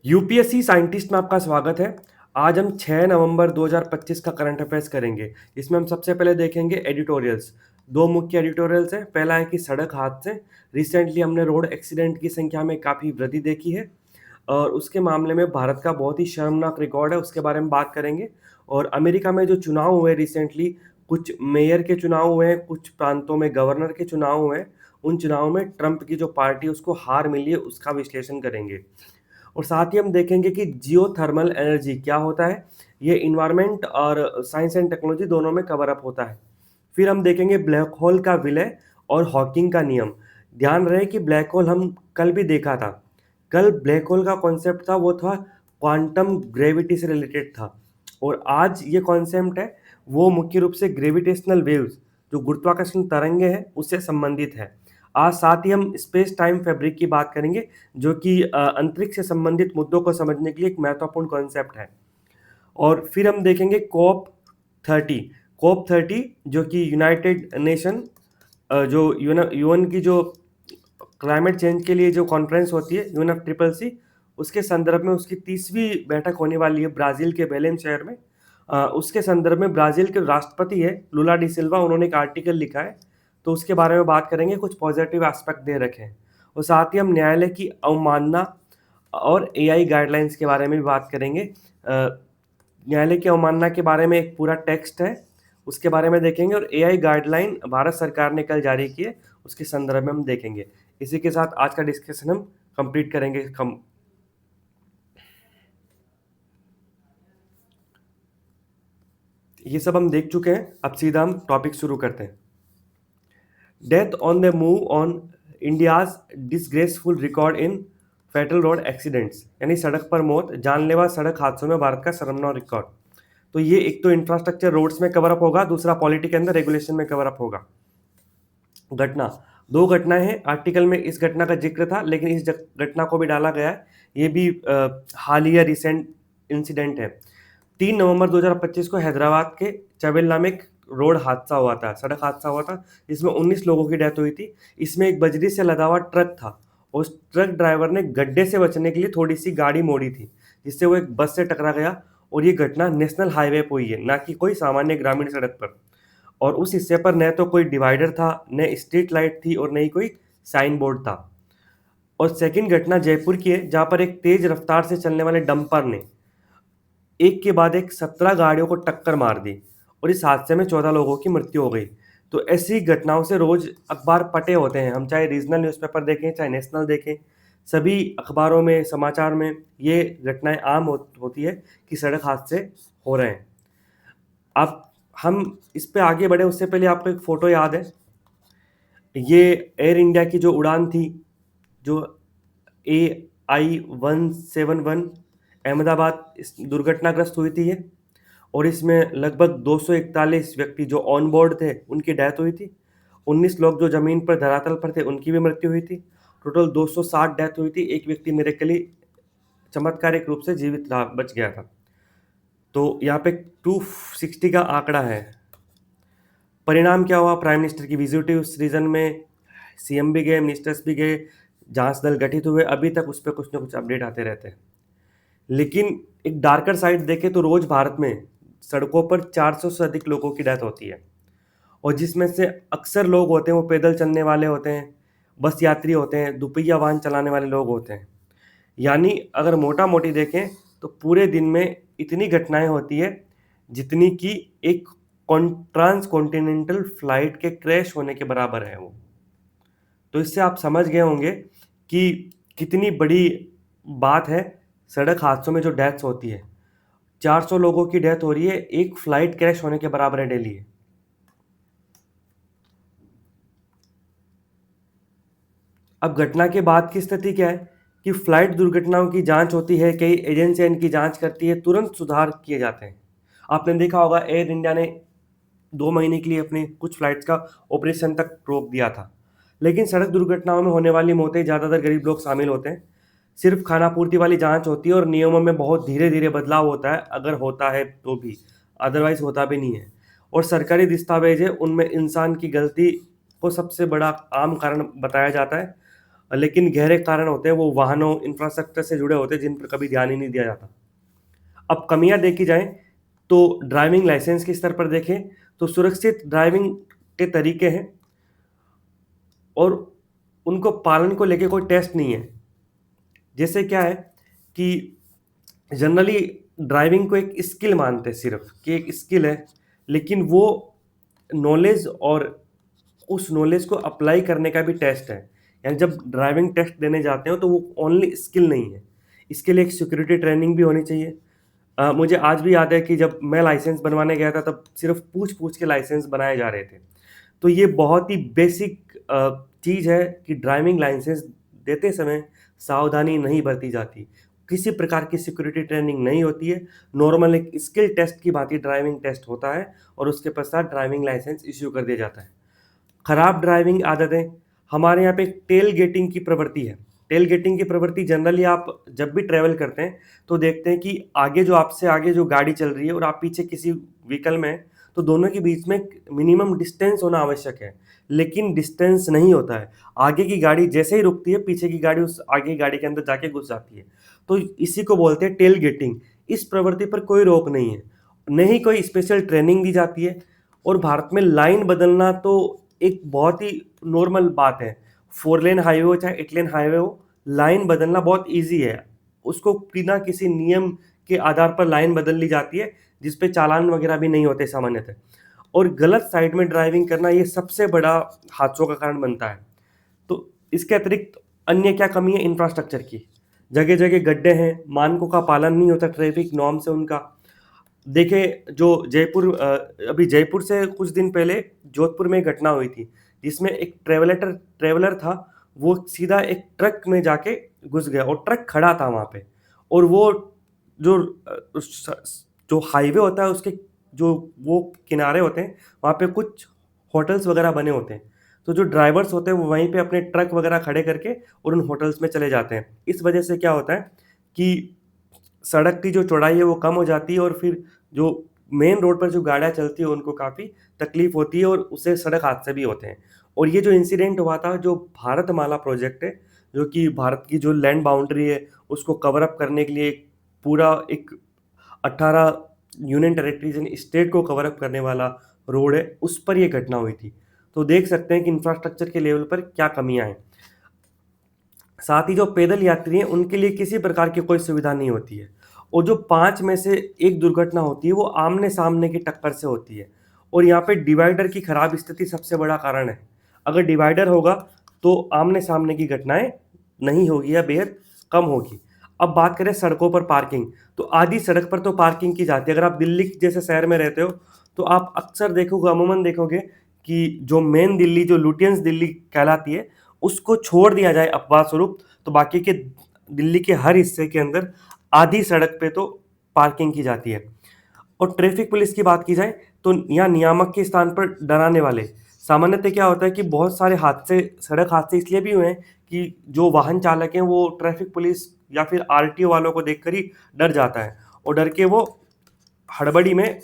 UPSC scientist में आपका स्वागत है। आज हम 6 नवंबर 2025 का करंट अफेयर्स करेंगे। इसमें हम सबसे पहले देखेंगे एडिटोरियल्स। दो मुख्य एडिटोरियल्स हैं। पहला है कि सड़क हादसे। रिसेंटली हमने रोड एक्सीडेंट की संख्या में काफ़ी वृद्धि देखी है और उसके मामले में भारत का बहुत ही शर्मनाक रिकॉर्ड है, उसके बारे में बात करेंगे। और अमेरिका में जो चुनाव हुए रिसेंटली, कुछ मेयर के चुनाव हुए हैं, कुछ प्रांतों में गवर्नर के चुनाव हुए हैं। उन चुनावों में ट्रंप की जो पार्टी है उसको हार मिली है, उसका विश्लेषण करेंगे। और साथ ही हम देखेंगे कि जियोथर्मल एनर्जी क्या होता है। ये इन्वायरमेंट और साइंस एंड टेक्नोलॉजी दोनों में कवर अप होता है। फिर हम देखेंगे ब्लैक होल का विलय और हॉकिंग का नियम। ध्यान रहे कि ब्लैक होल हम कल भी देखा था। कल ब्लैक होल का कॉन्सेप्ट था, वो था क्वांटम ग्रेविटी से रिलेटेड था। और आज ये कॉन्सेप्ट है वो मुख्य रूप से ग्रेविटेशनल वेव्स, जो गुरुत्वाकर्षण तरंगे हैं, उससे संबंधित है। आज साथ ही हम स्पेस टाइम फैब्रिक की बात करेंगे, जो कि अंतरिक्ष से संबंधित मुद्दों को समझने के लिए एक महत्वपूर्ण कॉन्सेप्ट है। और फिर हम देखेंगे कोप 30 जो कि यूनाइटेड नेशन, जो यूएन की जो क्लाइमेट चेंज के लिए जो कॉन्फ्रेंस होती है, UNFCCC, उसके संदर्भ में उसकी 30वीं बैठक होने वाली है ब्राज़ील के बेलेम शहर में। उसके संदर्भ में ब्राज़ील के राष्ट्रपति है लुला डी सिल्वा, उन्होंने एक आर्टिकल लिखा है, तो उसके बारे में बात करेंगे। कुछ पॉजिटिव एस्पेक्ट दे रखे हैं। और साथ ही हम न्यायालय की अवमानना और एआई गाइडलाइंस के बारे में भी बात करेंगे। न्यायालय की अवमानना के बारे में एक पूरा टेक्स्ट है, उसके बारे में देखेंगे। और एआई गाइडलाइन भारत सरकार ने कल जारी की है, उसके संदर्भ में हम देखेंगे। इसी के साथ आज का डिस्कशन हम कंप्लीट करेंगे। ये सब हम देख चुके हैं, अब सीधा हम टॉपिक शुरू करते हैं। Death on the move on India's disgraceful record in fatal road accidents, यानी सड़क पर मौत, जानलेवा सड़क हादसों में भारत का शर्मनाक रिकॉर्ड। तो ये एक तो इंफ्रास्ट्रक्चर रोड्स में कवर अप होगा, दूसरा पॉलिटी के अंदर रेगुलेशन में कवर अप होगा। घटना, दो घटनाएं हैं। आर्टिकल में इस घटना का जिक्र था, लेकिन इस घटना को भी डाला गया है। ये भी हालिया रिसेंट इंसिडेंट है। 3 नवंबर 2025 को हैदराबाद के चवेला में एक रोड हादसा हुआ था, सड़क हादसा हुआ था, जिसमें 19 लोगों की डेथ हुई थी। इसमें एक बजरी से लदा हुआ ट्रक था। उस ट्रक ड्राइवर ने गड्ढे से बचने के लिए थोड़ी सी गाड़ी मोड़ी थी, जिससे वो एक बस से टकरा गया। और ये घटना नेशनल हाईवे पर हुई है, ना कि कोई सामान्य ग्रामीण सड़क पर। और उस हिस्से पर न तो कोई डिवाइडर था, न स्ट्रीट लाइट थी, और न ही कोई साइन बोर्ड था। और सेकंड घटना जयपुर की है, जहां पर एक तेज रफ्तार से चलने वाले डंपर ने एक के बाद एक 17 गाड़ियों को टक्कर मार दी और इस हादसे में 14 लोगों की मृत्यु हो गई। तो ऐसी घटनाओं से रोज अखबार पटे होते हैं। हम चाहे रीजनल न्यूज़पेपर देखें, चाहे नेशनल देखें, सभी अखबारों में, समाचार में ये घटनाएं आम होती है कि सड़क हादसे हो रहे हैं। अब हम इस पे आगे बढ़े उससे पहले आपको एक फ़ोटो याद है। ये एयर इंडिया की जो उड़ान थी, जो AI-171 अहमदाबाद इस दुर्घटनाग्रस्त हुई थी ये। और इसमें लगभग 241 व्यक्ति जो ऑन बोर्ड थे, उनकी डेथ हुई थी। 19 लोग जो ज़मीन पर धरातल पर थे, उनकी भी मृत्यु हुई थी। टोटल 260 डेथ हुई थी। एक व्यक्ति मिरेकली चमत्कारिक रूप से जीवित रहा, बच गया था। तो यहाँ पे 260 का आंकड़ा है। परिणाम क्या हुआ? प्राइम मिनिस्टर की विजिट हुई उस रीजन में, सीएम भी गए, मिनिस्टर्स भी गए, जांच दल गठित हुए। अभी तक उस पर कुछ ना कुछ अपडेट आते रहते हैं। लेकिन एक डार्कर साइड देखें तो रोज भारत में सड़कों पर 400 से अधिक लोगों की डेथ होती है। और जिसमें से अक्सर लोग होते हैं वो पैदल चलने वाले होते हैं, बस यात्री होते हैं, दुपहिया वाहन चलाने वाले लोग होते हैं। यानी अगर मोटा मोटी देखें तो पूरे दिन में इतनी घटनाएं होती है जितनी कि एक ट्रांस कॉन्टिनेंटल फ्लाइट के क्रैश होने के बराबर है वो। तो इससे आप समझ गए होंगे कि कितनी बड़ी बात है सड़क हादसों में जो डेथ्स होती है। 400 लोगों की डेथ हो रही है, एक फ्लाइट क्रैश होने के बराबर है डेली। अब घटना के बाद की स्थिति क्या है कि फ्लाइट दुर्घटनाओं की जांच होती है, कई एजेंसियां इनकी जांच करती है, तुरंत सुधार किए जाते हैं। आपने देखा होगा एयर इंडिया ने 2 महीने के लिए अपने कुछ फ्लाइट्स का ऑपरेशन तक रोक दिया था। लेकिन सड़क दुर्घटनाओं में होने वाली मौतें ज़्यादातर गरीब लोग शामिल होते हैं। सिर्फ खानापूर्ति वाली जांच होती है और नियमों में बहुत धीरे धीरे बदलाव होता है, अगर होता है तो भी, अदरवाइज होता भी नहीं है। और सरकारी दस्तावेज है, उनमें इंसान की गलती को सबसे बड़ा आम कारण बताया जाता है। लेकिन गहरे कारण होते हैं वो वाहनों इंफ्रास्ट्रक्चर से जुड़े होते हैं जिन पर कभी ध्यान ही नहीं दिया जाता। अब कमियां देखी जाए तो ड्राइविंग लाइसेंस के स्तर पर देखें तो सुरक्षित ड्राइविंग के तरीके हैं और उनको पालन को लेके कोई टेस्ट नहीं है। जैसे क्या है कि जनरली ड्राइविंग को एक स्किल मानते हैं सिर्फ कि एक स्किल है, लेकिन वो नॉलेज और उस नॉलेज को अप्लाई करने का भी टेस्ट है। यानी जब ड्राइविंग टेस्ट देने जाते हो तो वो ओनली स्किल नहीं है, इसके लिए एक सिक्योरिटी ट्रेनिंग भी होनी चाहिए। मुझे आज भी याद है कि जब मैं लाइसेंस बनवाने गया था तब सिर्फ पूछ पूछ के लाइसेंस बनाए जा रहे थे। तो ये बहुत ही बेसिक चीज़ है कि ड्राइविंग लाइसेंस देते समय सावधानी नहीं बरती जाती, किसी प्रकार की सिक्योरिटी ट्रेनिंग नहीं होती है। नॉर्मल एक स्किल टेस्ट की भांति ड्राइविंग टेस्ट होता है और उसके पश्चात ड्राइविंग लाइसेंस इश्यू कर दिया जाता है। खराब ड्राइविंग आदतें, हमारे यहाँ पे टेल गेटिंग की प्रवृत्ति है। टेल गेटिंग की प्रवृत्ति जनरली आप जब भी ट्रैवल करते हैं तो देखते हैं कि आगे जो आपसे आगे जो गाड़ी चल रही है और आप पीछे किसी व्हीकल में हैं, तो दोनों के बीच में मिनिमम डिस्टेंस होना आवश्यक है, लेकिन डिस्टेंस नहीं होता है। आगे की गाड़ी जैसे ही रुकती है पीछे की गाड़ी उस आगे की गाड़ी के अंदर जाके घुस जाती है। तो इसी को बोलते हैं टेल गेटिंग। इस प्रवृत्ति पर कोई रोक नहीं है, नहीं कोई स्पेशल ट्रेनिंग दी जाती है। और भारत में लाइन बदलना तो एक बहुत ही नॉर्मल बात है। 4 लेन हाईवे हो चाहे 8 लेन हाईवे हो, लाइन बदलना बहुत ईज़ी है। उसको बिना किसी नियम के आधार पर लाइन बदल ली जाती है, जिस पे चालान वगैरह भी नहीं होते सामान्यतः। और गलत साइड में ड्राइविंग करना ये सबसे बड़ा हादसों का कारण बनता है। तो इसके अतिरिक्त अन्य क्या कमी है इंफ्रास्ट्रक्चर की? जगह-जगह गड्ढे हैं, मानकों का पालन नहीं होता ट्रैफिक नॉर्म से उनका। देखिए जो अभी जयपुर से कुछ दिन पहले जोधपुर में एक घटना हुई थी, जिसमें एक ट्रैवलर था, वो सीधा एक ट्रक में जाके घुस गया और ट्रक खड़ा था वहाँ पे। और वो जो जो हाईवे होता है उसके जो वो किनारे होते हैं, वहाँ पे कुछ होटल्स वगैरह बने होते हैं। तो जो ड्राइवर्स होते हैं वो वहीं पे अपने ट्रक वगैरह खड़े करके और उन होटल्स में चले जाते हैं। इस वजह से क्या होता है कि सड़क की जो चौड़ाई है वो कम हो जाती है और फिर जो मेन रोड पर जो गाड़ियाँ चलती हैं उनको काफ़ी तकलीफ होती है और उससे सड़क हादसे भी होते हैं। और ये जो इंसिडेंट हुआ था जो भारतमाला प्रोजेक्ट है, जो कि भारत की जो लैंड बाउंड्री है उसको कवर अप करने के लिए पूरा एक 18 यूनियन टेरिटरीज यानी स्टेट को कवर अप करने वाला रोड है, उस पर ये घटना हुई थी। तो देख सकते हैं कि इंफ्रास्ट्रक्चर के लेवल पर क्या कमियाँ हैं। साथ ही जो पैदल यात्री हैं उनके लिए किसी प्रकार की कोई सुविधा नहीं होती है और जो 5 में से 1 दुर्घटना होती है वो आमने-सामने की टक्कर से होती है और यहाँ पे डिवाइडर की खराब स्थिति सबसे बड़ा कारण है। अगर डिवाइडर होगा तो आमने-सामने की घटनाएँ नहीं होगी या बेहद कम होगी। अब बात करें सड़कों पर पार्किंग, तो आधी सड़क पर तो पार्किंग की जाती है। अगर आप दिल्ली जैसे शहर में रहते हो तो आप अक्सर देखोगे, अमूमन देखोगे कि जो मेन दिल्ली जो लुटियंस दिल्ली कहलाती है उसको छोड़ दिया जाए अपवाद स्वरूप, तो बाकी के दिल्ली के हर हिस्से के अंदर आधी सड़क पे तो पार्किंग की जाती है। और ट्रैफिक पुलिस की बात की जाए तो यहाँ नियामक के स्थान पर डराने वाले, सामान्यतः क्या होता है कि बहुत सारे हादसे सड़क हादसे इसलिए भी हुए हैं कि जो वाहन चालक हैं वो ट्रैफिक पुलिस या फिर आरटीओ वालों को देखकर ही डर जाता है और डर के वो हड़बड़ी में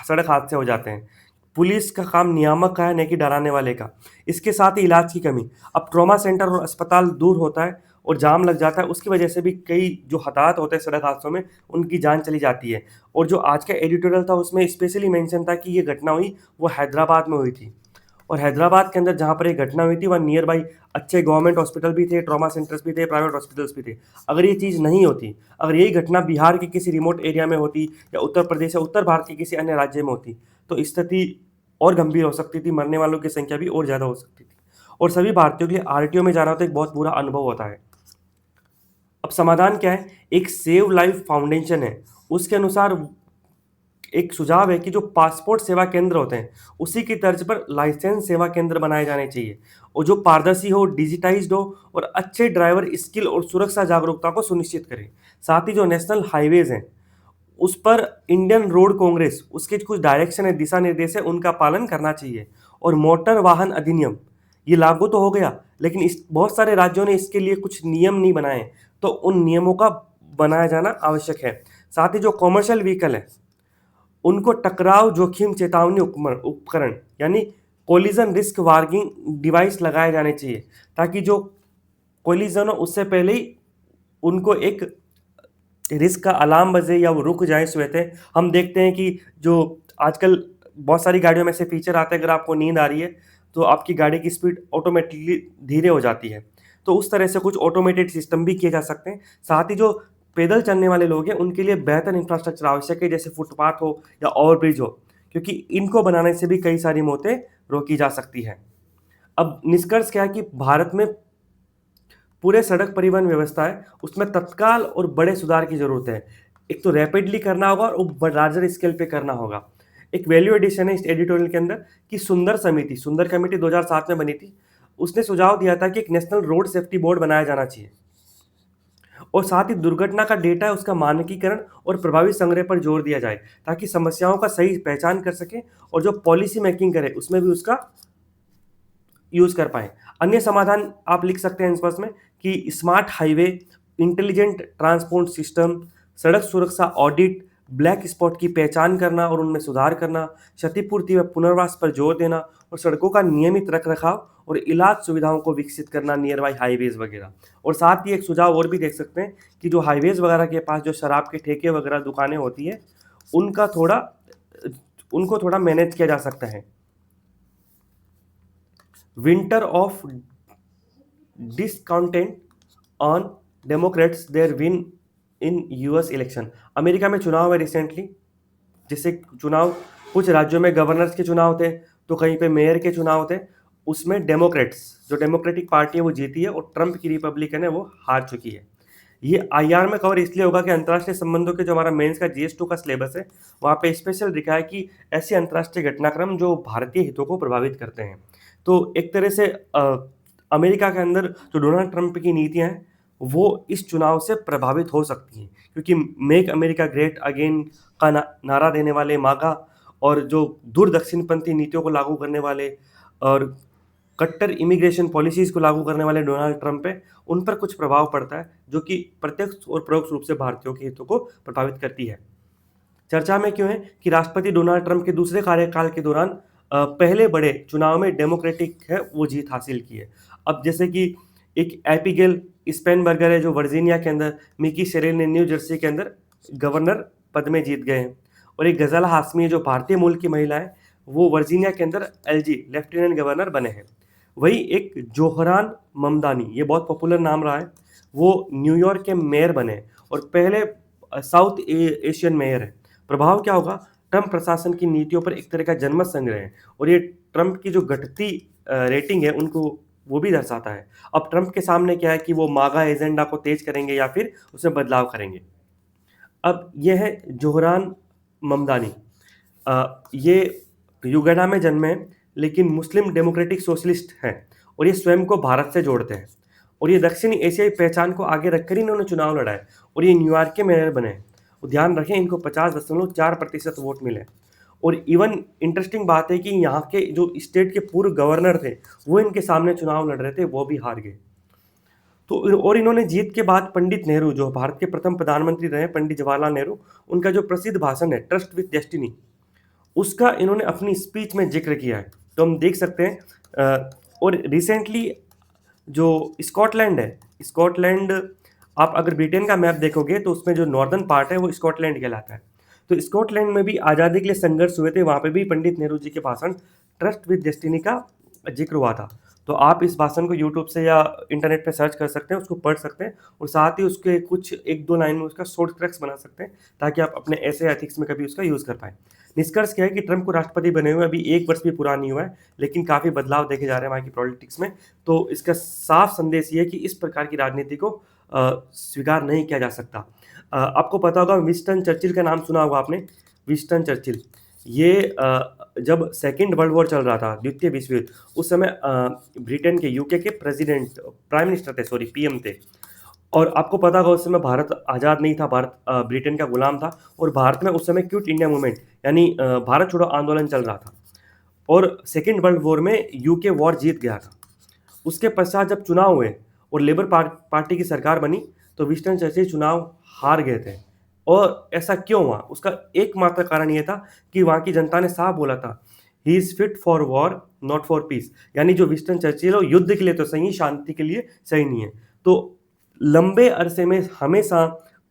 सड़क हादसे हो जाते हैं। पुलिस का काम नियामक का है, नहीं कि डराने वाले का। इसके साथ ही इलाज की कमी, अब ट्रॉमा सेंटर और अस्पताल दूर होता है और जाम लग जाता है, उसकी वजह से भी कई जो हताहत होते हैं सड़क हादसों में उनकी जान चली जाती है। और जो आज का एडिटोरियल था उसमें स्पेशली मेंशन था कि ये घटना हुई वो हैदराबाद में हुई थी और हैदराबाद के अंदर जहाँ पर ये घटना हुई थी वहाँ नियर बाई अच्छे गवर्नमेंट हॉस्पिटल भी थे, ट्रॉमा सेंटर्स भी थे, प्राइवेट हॉस्पिटल्स भी थे। अगर ये चीज़ नहीं होती, अगर यही घटना बिहार के किसी रिमोट एरिया में होती या उत्तर प्रदेश या उत्तर भारत के किसी अन्य राज्य में होती तो स्थिति और गंभीर हो सकती थी, मरने वालों की संख्या भी और ज़्यादा हो सकती थी और सभी भारतीयों के लिए आरटीओ में जाना तो एक बहुत बुरा अनुभव होता है। अब समाधान क्या है? एक सेव लाइफ फाउंडेशन है, उसके अनुसार एक सुझाव है कि जो पासपोर्ट सेवा केंद्र होते हैं उसी की तर्ज पर लाइसेंस सेवा केंद्र बनाए जाने चाहिए और जो पारदर्शी हो, डिजिटाइज्ड हो और अच्छे ड्राइवर स्किल और सुरक्षा जागरूकता को सुनिश्चित करें। साथ ही जो नेशनल हाईवेज हैं उस पर इंडियन रोड कांग्रेस उसके कुछ डायरेक्शन है, दिशा निर्देश है, उनका पालन करना चाहिए। और मोटर वाहन अधिनियम ये लागू तो हो गया, लेकिन इस बहुत सारे राज्यों ने इसके लिए कुछ नियम नहीं बनाए, तो उन नियमों का बनाया जाना आवश्यक है। साथ ही जो कॉमर्शियल व्हीकल है उनको टकराव जोखिम चेतावनी उपकरण यानी कोलिजन रिस्क वार्निंग डिवाइस लगाए जाने चाहिए, ताकि जो कोलिजन हो उससे पहले ही उनको एक रिस्क का अलार्म बजे या वो रुक जाए सोते। हम देखते हैं कि जो आजकल बहुत सारी गाड़ियों में से फीचर आता है, अगर आपको नींद आ रही है तो आपकी गाड़ी की स्पीड ऑटोमेटिकली धीरे हो जाती है। तो उस तरह से कुछ ऑटोमेटेड सिस्टम भी किए जा सकते हैं। साथ ही जो पैदल चलने वाले लोग हैं उनके लिए बेहतर इंफ्रास्ट्रक्चर आवश्यक है, जैसे फुटपाथ हो या ओवरब्रिज हो, क्योंकि इनको बनाने से भी कई सारी मौतें रोकी जा सकती हैं। अब निष्कर्ष क्या है कि भारत में पूरे सड़क परिवहन व्यवस्था है, उसमें तत्काल और बड़े सुधार की ज़रूरत है। एक तो रैपिडली करना होगा और लार्जर स्केल पे करना होगा। एक वैल्यू एडिशन है इस एडिटोरियल के अंदर कि सुंदर कमेटी 2007 में बनी थी। उसने सुझाव दिया था कि एक नेशनल रोड सेफ्टी बोर्ड बनाया जाना चाहिए और साथ ही दुर्घटना का डेटा है उसका मानकीकरण और प्रभावी संग्रह पर जोर दिया जाए, ताकि समस्याओं का सही पहचान कर सके और जो पॉलिसी मेकिंग करे उसमें भी उसका यूज कर पाएँ। अन्य समाधान आप लिख सकते हैं इस में कि smart highway, intelligent transport system, सड़क सुरक्षा ऑडिट, ब्लैक स्पॉट की पहचान करना और उनमें सुधार करना, क्षतिपूर्ति व पुनर्वास पर जोर देना और सड़कों का नियमित रखरखाव और इलाज सुविधाओं को विकसित करना नियर बाई हाईवेज वगैरह। और साथ ही एक सुझाव और भी देख सकते हैं कि जो हाईवेज वगैरह के पास जो शराब के ठेके वगैरह दुकानें होती है उनका थोड़ा उनको थोड़ा मैनेज किया जा सकता है। Winter of discontent on Democrats their win in US election. America में चुनाव है रिसेंटली, जिससे चुनाव कुछ राज्यों में गवर्नर्स के चुनाव थे तो कहीं पे मेयर के चुनाव थे। उसमें डेमोक्रेट्स जो डेमोक्रेटिक पार्टी है वो जीती है और ट्रंप की रिपब्लिकन है वो हार चुकी है। ये आईआर में कवर इसलिए होगा कि अंतर्राष्ट्रीय संबंधों के जो हमारा मेंस का जीएस2 का सिलेबस है वहाँ पे स्पेशल लिखा है कि ऐसे अंतर्राष्ट्रीय घटनाक्रम जो भारतीय हितों को प्रभावित करते हैं। तो एक तरह से अमेरिका के अंदर जो डोनाल्ड ट्रंप की नीतियां हैं वो इस चुनाव से प्रभावित हो सकती हैं, क्योंकि मेक अमेरिका ग्रेट अगेन का नारा देने वाले मागा और जो दूर दक्षिणपंथी नीतियों को लागू करने वाले और कट्टर इमिग्रेशन पॉलिसीज को लागू करने वाले डोनाल्ड ट्रंप है, उन पर कुछ प्रभाव पड़ता है जो कि प्रत्यक्ष और परोक्ष रूप से भारतीयों के हितों को प्रभावित करती है। चर्चा में क्यों है कि राष्ट्रपति डोनाल्ड ट्रंप के दूसरे कार्यकाल के दौरान पहले बड़े चुनाव में डेमोक्रेटिक है वो जीत हासिल की है। अब जैसे कि एक एपिगेल स्पेनबर्गर है जो वर्जीनिया के अंदर, मिकी शेरिल ने न्यू जर्सी के अंदर गवर्नर पद में जीत गए हैं, और एक गज़ला हाशमी है जो भारतीय मूल की महिला है वो वर्जीनिया के अंदर एलजी लेफ्टिनेंट गवर्नर बने हैं। वही एक जोहरान ममदानी, ये बहुत पॉपुलर नाम रहा है, वो न्यूयॉर्क के मेयर बने और पहले साउथ एशियन मेयर है। प्रभाव क्या होगा, ट्रंप प्रशासन की नीतियों पर एक तरह का जनमत संग्रह है और ये ट्रंप की जो घटती रेटिंग है उनको वो भी दर्शाता है। अब ट्रंप के सामने क्या है कि वो मागा एजेंडा को तेज करेंगे या फिर उसमें बदलाव करेंगे। अब ये है जोहरान ममदानी। ये युगांडा में जन्मे लेकिन मुस्लिम डेमोक्रेटिक सोशलिस्ट हैं और ये स्वयं को भारत से जोड़ते हैं और ये दक्षिणी एशियाई पहचान को आगे रखकर ही इन्होंने चुनाव लड़ा है और ये न्यूयॉर्क के मेयर बने। और ध्यान रखें इनको 50.4% वोट मिले। और इवन इंटरेस्टिंग बात है कि यहाँ के जो स्टेट के पूर्व गवर्नर थे वो इनके सामने चुनाव लड़ रहे थे, वो भी हार गए। तो और इन्होंने जीत के बाद पंडित नेहरू जो भारत के प्रथम प्रधानमंत्री रहे, पंडित जवाहरलाल नेहरू, उनका जो प्रसिद्ध भाषण है ट्रस्ट विथ डेस्टिनी, उसका इन्होंने अपनी स्पीच में जिक्र किया है। तो हम देख सकते हैं और रिसेंटली जो स्कॉटलैंड है, स्कॉटलैंड आप अगर ब्रिटेन का मैप देखोगे तो उसमें जो नॉर्दर्न पार्ट है वो स्कॉटलैंड कहलाता है। तो स्कॉटलैंड में भी आज़ादी के लिए संघर्ष हुए थे, वहाँ पे भी पंडित नेहरू जी के भाषण ट्रस्ट विद डेस्टिनी का जिक्र हुआ था। तो आप इस भाषण को यूट्यूब से या इंटरनेट पे सर्च कर सकते हैं, उसको पढ़ सकते हैं और साथ ही उसके कुछ 1-2 लाइन में उसका शॉर्ट ट्रैक्स बना सकते हैं ताकि आप अपने ऐसे एथिक्स में कभी उसका यूज़ कर पाएँ। निष्कर्ष क्या है कि ट्रंप को राष्ट्रपति बने हुए अभी 1 वर्ष भी पूरा नहीं हुआ है, लेकिन काफ़ी बदलाव देखे जा रहे हैं वहाँ की पॉलिटिक्स में। तो इसका साफ संदेश ये है कि इस प्रकार की राजनीति को स्वीकार नहीं किया जा सकता। आपको पता होगा विंस्टन चर्चिल का नाम सुना होगा आपने, विंस्टन चर्चिल। ये जब सेकेंड वर्ल्ड वॉर चल रहा था, द्वितीय विश्व युद्ध, उस समय ब्रिटेन के यूके के प्रेसिडेंट प्राइम मिनिस्टर थे, सॉरी पीएम थे। और आपको पता होगा उस समय भारत आज़ाद नहीं था, भारत ब्रिटेन का गुलाम था और भारत में उस समय क्विट इंडिया मूवमेंट यानी भारत छोड़ो आंदोलन चल रहा था और सेकेंड वर्ल्ड वॉर में यूके वॉर जीत गया था। उसके पश्चात जब चुनाव हुए और लेबर पार्टी की सरकार बनी तो विंस्टन चर्चिल चुनाव हार गए थे। और ऐसा क्यों हुआ, उसका एकमात्र कारण ये था कि वहाँ की जनता ने साफ बोला था, he is fit for war not for piece. यानी जो विंस्टन चर्चिल हो युद्ध के लिए तो सही, शांति के लिए सही नहीं है। तो लंबे अरसे में हमेशा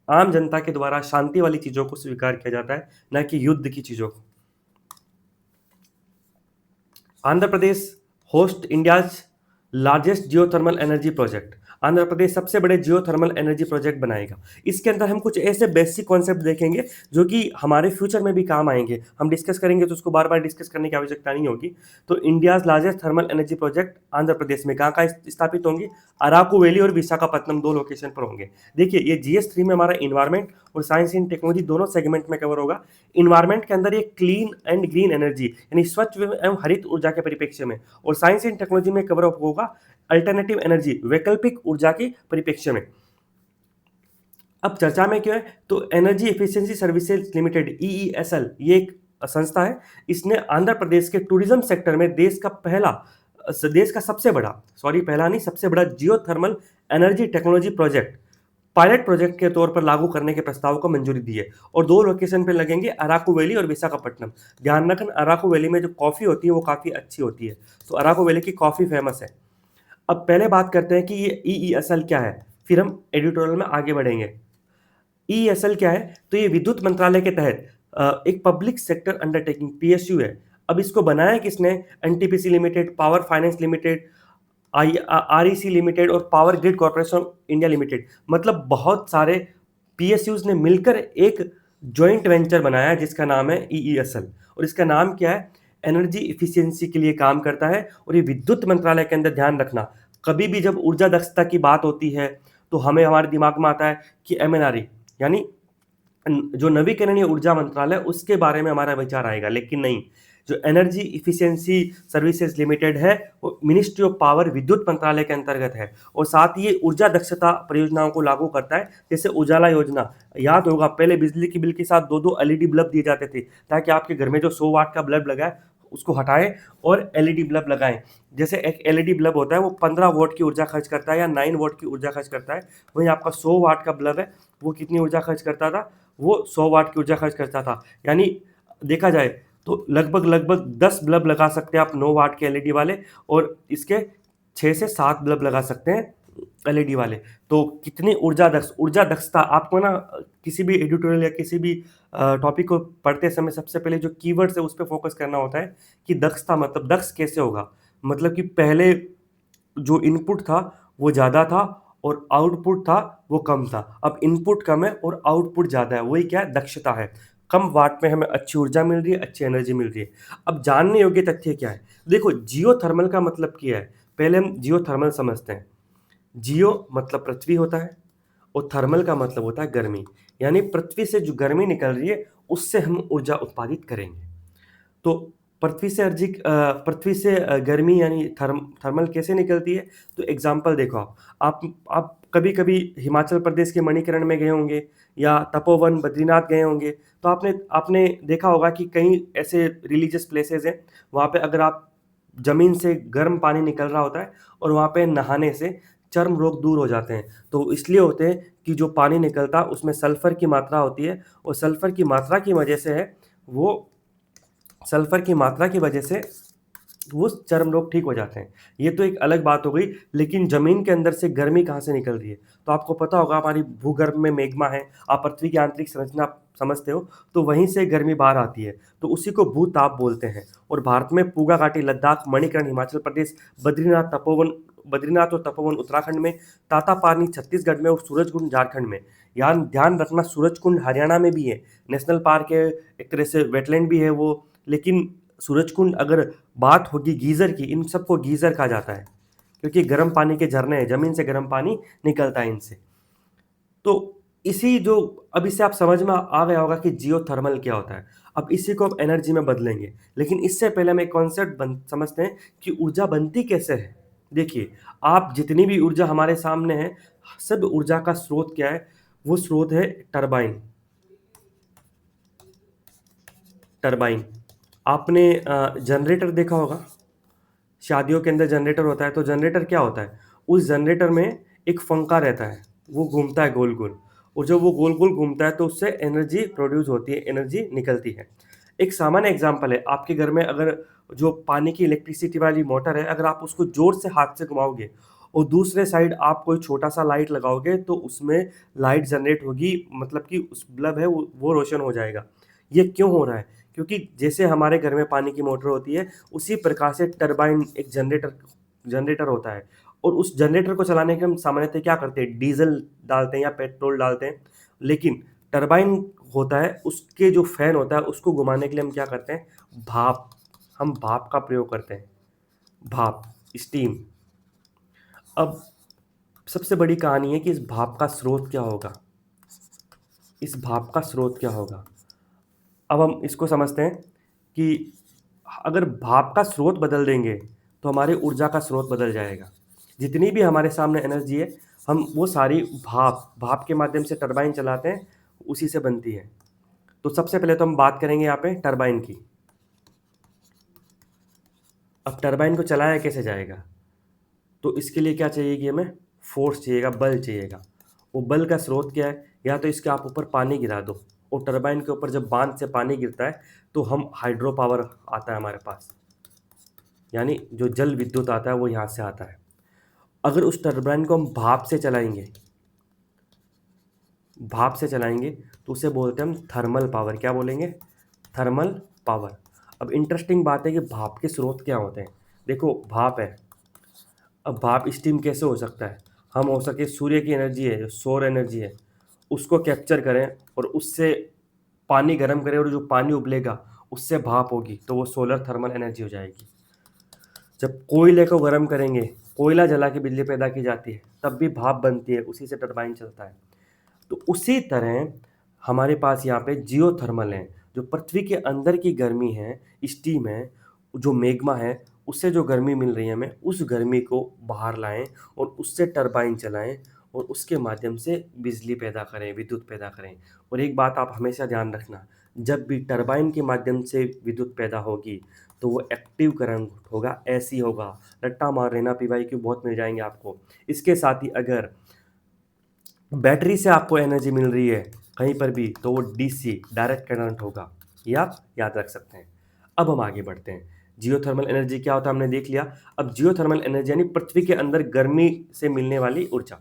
आम जनता के द्वारा शांति वाली चीज़ों को स्वीकार किया जाता है, ना कि युद्ध की चीज़ों को। Andhra Pradesh host India's largest geothermal energy project. Andhra Pradesh सबसे बड़े जियोथर्मल एनर्जी प्रोजेक्ट बनाएगा। इसके अंदर हम कुछ ऐसे बेसिक कॉन्सेप्ट देखेंगे जो कि हमारे फ्यूचर में भी काम आएंगे। हम डिस्कस करेंगे तो उसको बार बार डिस्कस करने की आवश्यकता नहीं होगी। तो India's largest thermal energy project Andhra Pradesh में कहाँ स्थापित होंगे? अराकू वैली और विशाखापत्तनम, दो लोकेशन पर होंगे। देखिए, ये GS3 में हमारा इन्वायरमेंट और साइंस एंड टेक्नोलॉजी दोनों सेगमेंट में कवर होगा। इन्वायरमेंट के अंदर ये क्लीन एंड ग्रीन एनर्जी यानी स्वच्छ एवं हरित ऊर्जा के परिप्रेक्ष्य में, और साइंस एंड टेक्नोलॉजी में कवर अप होगा अल्टरनेटिव एनर्जी, वैकल्पिक ऊर्जा के परिप्रेक्ष्य में। अब चर्चा में क्या है? तो energy efficiency services limited EESL ये एक संस्था है। इसने आंध्र प्रदेश के टूरिज्म सेक्टर में देश का सबसे बड़ा, सॉरी पहला नहीं, सबसे बड़ा geothermal energy technology project pilot project के तौर पर लागू करने के प्रस्ताव को मंजूरी दी है। और दो लोकेशन पे लगेंगे, अराकू वैली और विशाखापट्टनम। ध्यान रखना, अराकू वैली में जो कॉफ़ी होती है वो काफ़ी अच्छी होती है, तो अराकू वैली की कॉफ़ी फेमस है। अब पहले बात करते हैं कि ये EESL क्या है, फिर हम एडिटोरियल में आगे बढ़ेंगे। EESL क्या है? तो ये विद्युत मंत्रालय के तहत एक पब्लिक सेक्टर अंडरटेकिंग PSU है। अब इसको बनाया किसने? NTPC limited, power finance limited, REC limited और power grid corporation India limited. मतलब बहुत सारे PSUs ने मिलकर एक जॉइंट वेंचर बनाया जिसका नाम है EESL। और इसका नाम क्या है? एनर्जी इफिशियंसी के लिए काम करता है। और ये विद्युत मंत्रालय के अंदर, ध्यान रखना, कभी भी जब ऊर्जा दक्षता की बात होती है तो हमें हमारे दिमाग में आता है कि MNRE यानी जो नवीकरणीय ऊर्जा मंत्रालय, उसके बारे में हमारा विचार आएगा। लेकिन नहीं, जो एनर्जी इफिशियंसी सर्विसेज लिमिटेड है वो मिनिस्ट्री ऑफ पावर, विद्युत मंत्रालय के अंतर्गत है। और साथ ही ये ऊर्जा दक्षता परियोजनाओं को लागू करता है, जैसे उजाला योजना। याद होगा, पहले बिजली के बिल के साथ 2-2 LED बल्ब दिए जाते थे, ताकि आपके घर में जो 100 वाट का बल्ब लगा है उसको हटाएं और LED बल्ब लगाएं। जैसे एक LED बल्ब होता है वो 15 वोट की ऊर्जा खर्च करता है या 9 वोट की ऊर्जा खर्च करता है, वहीं आपका 100 वाट का बल्ब है वो कितनी ऊर्जा खर्च करता था? वो 100 वाट की ऊर्जा खर्च करता था। यानी देखा जाए तो लगभग 10 बल्ब लगा सकते हैं आप 9 वाट के LED वाले, और इसके 6 से 7 बल्ब लगा सकते हैं LED वाले। तो कितनी ऊर्जा दक्षता आपको ना, किसी भी एडिटोरियल या किसी भी टॉपिक को पढ़ते समय सबसे पहले जो कीवर्ड्स है उस पर फोकस करना होता है कि दक्षता मतलब दक्ष कैसे होगा। मतलब कि पहले जो इनपुट था वो ज़्यादा था और आउटपुट था वो कम था। अब इनपुट कम है और आउटपुट ज़्यादा है, वही क्या है? दक्षता है। कम वाट में हमें अच्छी ऊर्जा मिल रही है, अच्छी एनर्जी मिल रही है। अब जानने योग्य तथ्य क्या है? देखो, जियोथर्मल का मतलब क्या है? पहले हम जियोथर्मल समझते हैं। जियो मतलब पृथ्वी होता है और थर्मल का मतलब होता है गर्मी, यानी पृथ्वी से जो गर्मी निकल रही है उससे हम ऊर्जा उत्पादित करेंगे। तो पृथ्वी से गर्मी यानी थर्मल कैसे निकलती है? तो एग्जांपल देखो, आप कभी कभी हिमाचल प्रदेश के मणिकरण में गए होंगे या तपोवन बद्रीनाथ गए होंगे, तो आपने आपने देखा होगा कि कई ऐसे रिलीजियस प्लेसेस हैं वहाँ पे अगर आप जमीन से गर्म पानी निकल रहा होता है और वहाँ पे नहाने से चर्म रोग दूर हो जाते हैं। तो इसलिए होते हैं कि जो पानी निकलता है उसमें सल्फर की मात्रा होती है, और सल्फर की मात्रा की वजह से है वो सल्फर की मात्रा की वजह से वो चर्म रोग ठीक हो जाते हैं। ये तो एक अलग बात हो गई, लेकिन ज़मीन के अंदर से गर्मी कहाँ से निकल रही है? तो आपको पता होगा, हमारी भूगर्भ में मैग्मा है, आप पृथ्वी की आंतरिक संरचना आप समझते हो, तो वहीं से गर्मी बाहर आती है, तो उसी को भूताप बोलते हैं। और भारत में पूगा घाटी, लद्दाख, मणिकरण हिमाचल प्रदेश, बद्रीनाथ और तपोवन उत्तराखंड में, तातापानी छत्तीसगढ़ में और सूरजकुंड झारखंड में। यहाँ ध्यान रखना, सूरजकुंड हरियाणा में भी है, नेशनल पार्क है, एक तरह से वेटलैंड भी है वो। लेकिन सूरजकुंड, अगर बात होगी गीज़र की, इन सबको गीज़र कहा जाता है क्योंकि गर्म पानी के झरने हैं, ज़मीन से गर्म पानी निकलता है इनसे। तो इसी जो अब इससे आप समझ में आ गया होगा कि जियोथर्मल क्या होता है। अब इसी को अब एनर्जी में बदलेंगे, लेकिन इससे पहले हम एक कॉन्सेप्ट समझते हैं कि ऊर्जा बनती कैसे है। देखिए, आप जितनी भी ऊर्जा हमारे सामने है, सब ऊर्जा का स्रोत क्या है? वो स्रोत है टरबाइन। टरबाइन, आपने जनरेटर देखा होगा, शादियों के अंदर जनरेटर होता है, तो जनरेटर क्या होता है? उस जनरेटर में एक पंखा रहता है, वो घूमता है गोल गोल, और जब वो गोल गोल घूमता है तो उससे एनर्जी प्रोड्यूस होती है, एनर्जी निकलती है। एक सामान्य एग्जांपल है, आपके घर में अगर जो पानी की इलेक्ट्रिसिटी वाली मोटर है, अगर आप उसको जोर से हाथ से घुमाओगे और दूसरे साइड आप कोई छोटा सा लाइट लगाओगे तो उसमें लाइट जनरेट होगी, मतलब कि उस बल्ब है वो रोशन हो जाएगा। ये क्यों हो रहा है? क्योंकि जैसे हमारे घर में पानी की मोटर होती है, उसी प्रकार से टरबाइन एक जनरेटर होता है, और उस जनरेटर को चलाने के लिए हम सामान्यतः क्या करते हैं, डीजल डालते हैं या पेट्रोल डालते हैं। लेकिन टरबाइन होता है, उसके जो फैन होता है उसको घुमाने के लिए हम क्या करते हैं, भाप, हम भाप का प्रयोग करते हैं, भाप, स्टीम। अब सबसे बड़ी कहानी है कि इस भाप का स्रोत क्या होगा, इस भाप का स्रोत क्या होगा। अब हम इसको समझते हैं कि अगर भाप का स्रोत बदल देंगे तो हमारी ऊर्जा का स्रोत बदल जाएगा। जितनी भी हमारे सामने एनर्जी है, हम वो सारी भाप भाप के माध्यम से टरबाइन चलाते हैं, उसी से बनती है। तो सबसे पहले तो हम बात करेंगे यहाँ पे टरबाइन की। अब टरबाइन को चलाया कैसे जाएगा, तो इसके लिए क्या चाहिए कि हमें फोर्स चाहिएगा, बल चाहिएगा। वो बल का स्रोत क्या है, या तो इसके आप ऊपर पानी गिरा दो, और टरबाइन के ऊपर जब बांध से पानी गिरता है तो हम हाइड्रो पावर आता है हमारे पास, यानी जो जल विद्युत आता है वो यहाँ से आता है। अगर उस टरबाइन को हम भाप से चलाएंगे, भाप से चलाएंगे तो उसे बोलते हैं हम थर्मल पावर। क्या बोलेंगे, थर्मल पावर। अब इंटरेस्टिंग बात है कि भाप के स्रोत क्या होते हैं। देखो भाप है, अब भाप स्टीम कैसे हो सकता है, हम हो सके सूर्य की एनर्जी है, जो सौर एनर्जी है, उसको कैप्चर करें और उससे पानी गर्म करें, और जो पानी उबलेगा उससे भाप होगी, तो वो सोलर थर्मल एनर्जी हो जाएगी। जब कोयले को गर्म करेंगे, कोयला जला के बिजली पैदा की जाती है, तब भी भाप बनती है, उसी से टरबाइन चलता है। तो उसी तरह हमारे पास यहाँ पे जियोथर्मल है, जो पृथ्वी के अंदर की गर्मी है, स्टीम है, जो मैग्मा है, उससे जो गर्मी मिल रही है हमें, उस गर्मी को बाहर लाएं और उससे टरबाइन चलाएं, और उसके माध्यम से बिजली पैदा करें, विद्युत पैदा करें। और एक बात आप हमेशा ध्यान रखना, जब भी टरबाइन के माध्यम से विद्युत पैदा होगी तो वो एक्टिव करंट होगा, ऐसी होगा। रट्टा मार लेना, पीवाई क्यू बहुत मिल जाएंगे आपको। इसके साथ ही अगर बैटरी से आपको एनर्जी मिल रही है कहीं पर भी, तो वो डीसी डायरेक्ट करंट होगा, ये आप याद रख सकते हैं। अब हम आगे बढ़ते हैं। जियोथर्मल एनर्जी क्या होता है हमने देख लिया। अब जियोथर्मल एनर्जी यानी पृथ्वी के अंदर गर्मी से मिलने वाली ऊर्जा,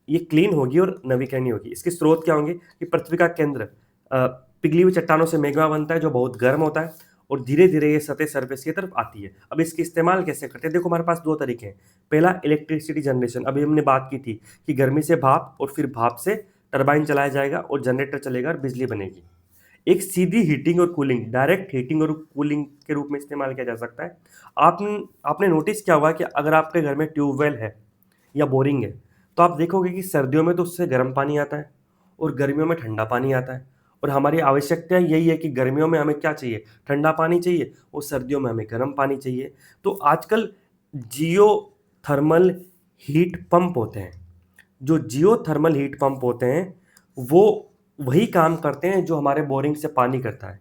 ये क्लीन होगी और नवीकरणीय होगी। इसके स्रोत क्या होंगे कि पृथ्वी का केंद्र पिघली हुई चट्टानों से मैग्मा बनता है, जो बहुत गर्म होता है, और धीरे धीरे ये सतह सरफेस की तरफ आती है। अब इसके इस्तेमाल कैसे करते हैं, देखो हमारे पास दो तरीके हैं। पहला इलेक्ट्रिसिटी जनरेशन, अभी हमने बात की थी कि गर्मी से भाप, और फिर भाप से टरबाइन चलाया जाएगा और जनरेटर चलेगा और बिजली बनेगी। एक सीधी हीटिंग और कूलिंग, डायरेक्ट हीटिंग और कूलिंग के रूप में इस्तेमाल किया जा सकता है। आपने नोटिस किया होगा कि अगर आपके घर में ट्यूबवेल है या बोरिंग है, तो आप देखोगे कि सर्दियों में तो उससे गर्म पानी आता है और गर्मियों में ठंडा पानी आता है। और हमारी आवश्यकता यही है कि गर्मियों में हमें क्या चाहिए, ठंडा पानी चाहिए, और सर्दियों में हमें गर्म पानी चाहिए। तो आजकल जियो थर्मल हीट पंप होते हैं। जो जियो थर्मल हीट पंप होते हैं वो वही काम करते हैं जो हमारे बोरिंग से पानी करता है।